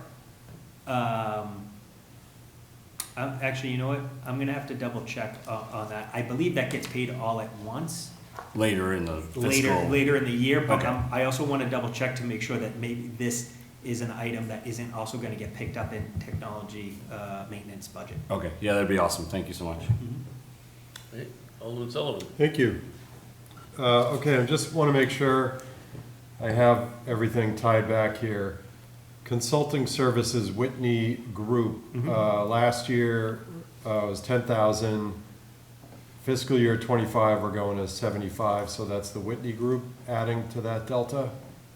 Actually, you know what? I'm gonna have to double check on that. I believe that gets paid all at once, Later in the fiscal? later in the year, but Okay. I also wanna double check to make sure that maybe this is an item that isn't also gonna get picked up in technology, maintenance budget. Okay, yeah, that'd be awesome. Thank you so much. Hey, Alderman Sullivan. Thank you. Okay, I just want to make sure I have everything tied back here. Consulting Services Whitney Group, last year was 10,000. Fiscal year '25, we're going to 75, so that's the Whitney Group adding to that delta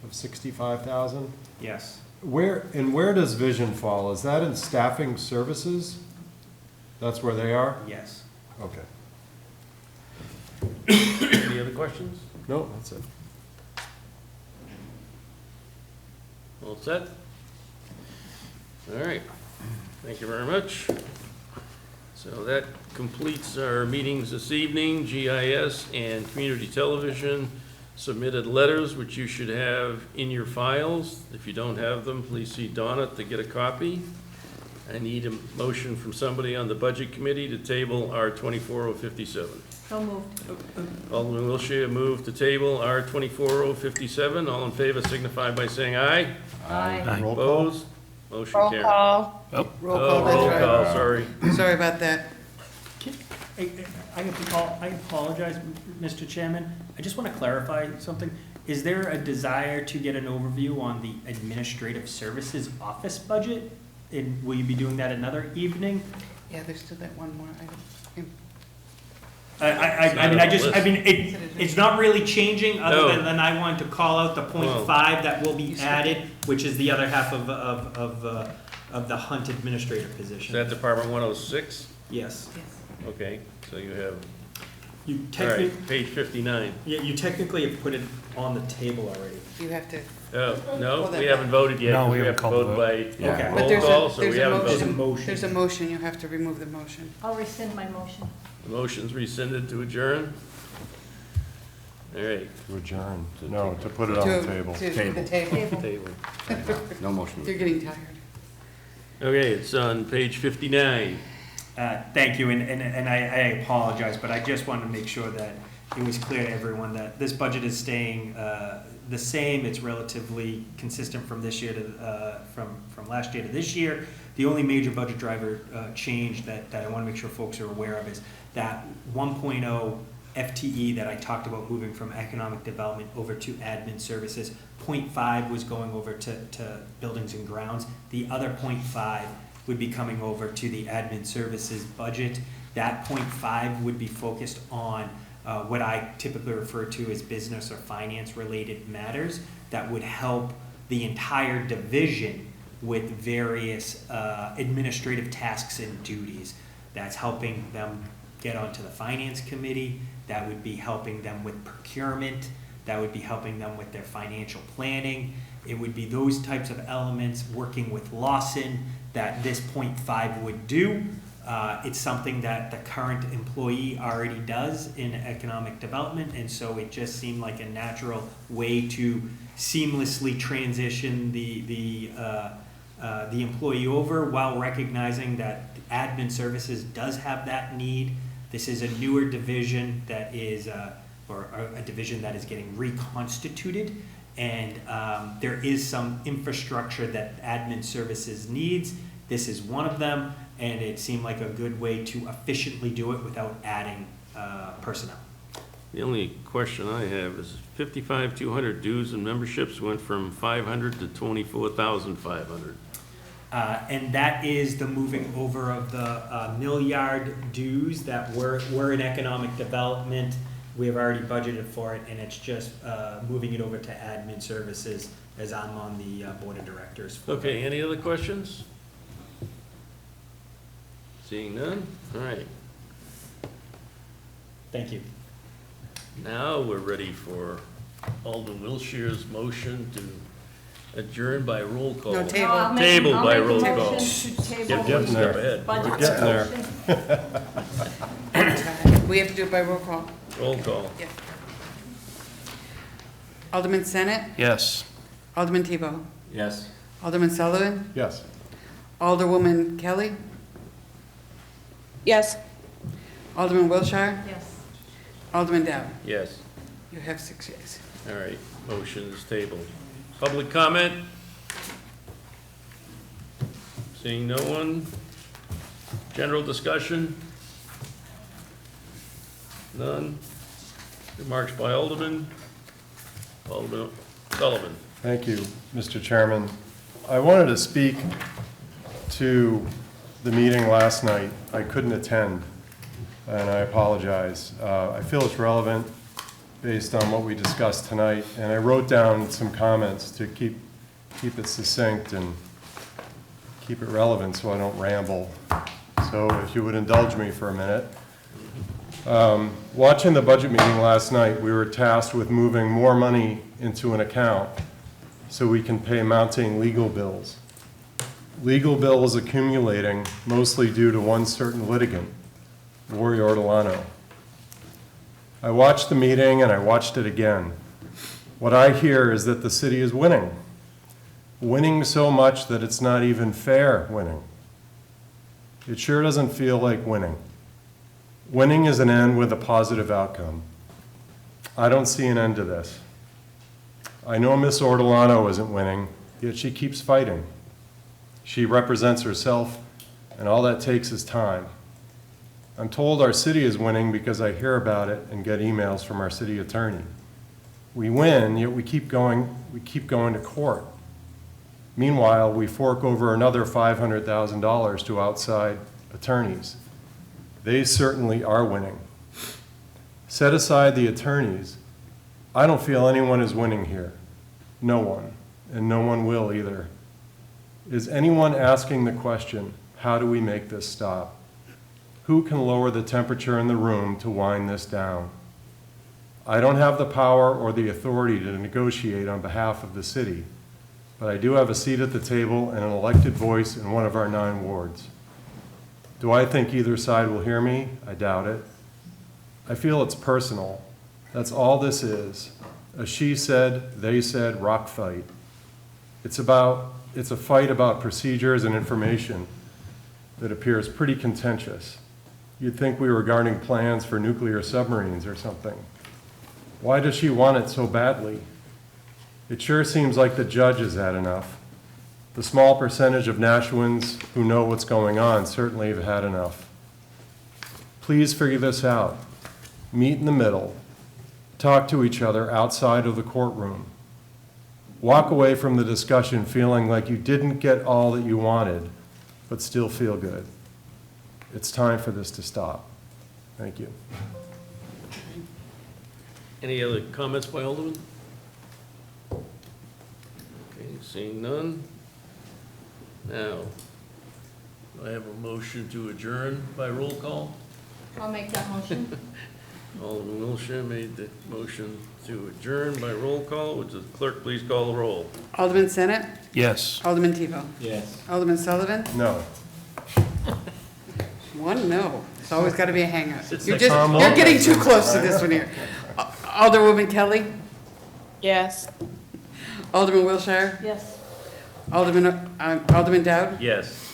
of 65,000. Yes. Where does Vision fall? Is that in staffing services? That's where they are? Yes. Okay. Any other questions? No, that's it. All set? All right, thank you very much. So that completes our meetings this evening. GIS and Community Television submitted letters, which you should have in your files. If you don't have them, please see Donna to get a copy. I need a motion from somebody on the Budget Committee to table R 24057. So moved. Alderman Wiltshire moved to table R 24057. All in favor signify by saying aye. Aye. Roll call? Opposed? Motion Roll carried. call. Oh, Roll call, that's roll right. call, sorry. Sorry about that. I apologize, Mr. Chairman. I just want to clarify something. Is there a desire to get an overview on the Administrative Services Office budget? And will you be doing that another evening? Yeah, there's still that one more item. It's not really changing, No. other than I wanted to call out the Well- .5 that will be added, which is the other half of the Hunt Administrative Is position. that Department 106? Yes. Okay, so you have, You all right, technically, page 59. yeah, you technically have put it on the table already. You have to, Oh, no, Hold we that haven't voted yet. No, 'cause we haven't have to called the vote vote. by Okay. but roll there's call, a, so there's we a haven't There's a voted. motion. motion. There's a motion, you have to remove the motion. I'll rescind my motion. The motion's rescinded to adjourn. All right, To adjourn. No, to put it on the To- table. To the Table. table. table. No motion. You're getting tired. Okay, it's on page 59. Thank you, and I apologize, but I just wanted to make sure that it was clear to everyone that this budget is staying the same. It's relatively consistent from this year to, from last year to this year. The only major budget driver change that I want to make sure folks are aware of is that 1.0 FTE that I talked about moving from economic development over to admin services. 0.5 was going over to buildings and grounds. The other 0.5 would be coming over to the admin services budget. That 0.5 would be focused on what I typically refer to as business or finance related matters that would help the entire division with various administrative tasks and duties. That's helping them get onto the finance committee. That would be helping them with procurement. That would be helping them with their financial planning. It would be those types of elements, working with Lawson, that this 0.5 would do. It's something that the current employee already does in economic development, and so it just seemed like a natural way to seamlessly transition the employee over while recognizing that admin services does have that need. This is a newer division that is, or a division that is getting reconstituted, and there is some infrastructure that admin services needs. This is one of them, and it seemed like a good way to efficiently do it without adding personnel. The only question I have is 55,200 dues and memberships went from 500 to 24,500. And that is the moving over of the milliard dues that were in economic development. We have already budgeted for it, and it's just moving it over to admin services as I'm on the board of directors. Okay, any other questions? Seeing none, all right. Thank you. Now we're ready for Alderman Wiltshire's motion to adjourn by roll call. No, table. I'll make- Table I'll by make a roll motion call. to table Get one step ahead. budget We're getting there. discussion. We have to do it by roll call. Roll call. Yeah. Alderman Senate, Yes. Alderman Tebow, Yes. Alderman Sullivan, Yes. Alderwoman Kelly, Yes. Alderman Wiltshire, Yes. Alderman Dowd. Yes. You have 6 yeas. All right, motion is tabled. Public comment? Seeing no one? General discussion? None? Remarks by Alderman? Alderman Sullivan. Thank you, Mr. Chairman. I wanted to speak to the meeting last night. I couldn't attend, and I apologize. I feel it's relevant based on what we discussed tonight, and I wrote down some comments to keep it succinct and keep it relevant so I don't ramble. So if you would indulge me for a minute. Watching the budget meeting last night, we were tasked with moving more money into an account so we can pay mounting legal bills. Legal bills accumulating mostly due to one certain litigant, Lori Ortolano. I watched the meeting and I watched it again. What I hear is that the city is winning. Winning so much that it's not even fair winning. It sure doesn't feel like winning. Winning is an end with a positive outcome. I don't see an end to this. I know Miss Ortolano isn't winning, yet she keeps fighting. She represents herself, and all that takes is time. I'm told our city is winning because I hear about it and get emails from our city attorney. We win, yet we keep going to court. Meanwhile, we fork over another $500,000 to outside attorneys. They certainly are winning. Set aside the attorneys, I don't feel anyone is winning here. No one, and no one will either. Is anyone asking the question, how do we make this stop? Who can lower the temperature in the room to wind this down? I don't have the power or the authority to negotiate on behalf of the city, but I do have a seat at the table and an elected voice in one of our 9 wards. Do I think either side will hear me? I doubt it. I feel it's personal. That's all this is. A she said, they said rock fight. It's a fight about procedures and information that appears pretty contentious. You'd think we were guarding plans for nuclear submarines or something. Why does she want it so badly? It sure seems like the judge has had enough. The small percentage of Nashwins who know what's going on certainly have had enough. Please figure this out. Meet in the middle. Talk to each other outside of the courtroom. Walk away from the discussion feeling like you didn't get all that you wanted, but still feel good. It's time for this to stop. Thank you. Any other comments by Alderman? Okay, seeing none. Now, do I have a motion to adjourn by roll call? I'll make that motion. Alderman Wiltshire made the motion to adjourn by roll call. Would the clerk please call the roll? Alderman Senate, Yes. Alderman Tebow, Yes. Alderman Sullivan, No. 1 no. It's always got to be a hang-up. It's You're like you're getting too close to this one here. Alderwoman Kelly, Yes. Alderman Wiltshire, Yes. Alderman Dowd. Yes.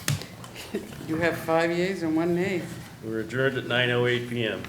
You have 5 yeas and 1 nay. We're adjourned at 9:08 PM.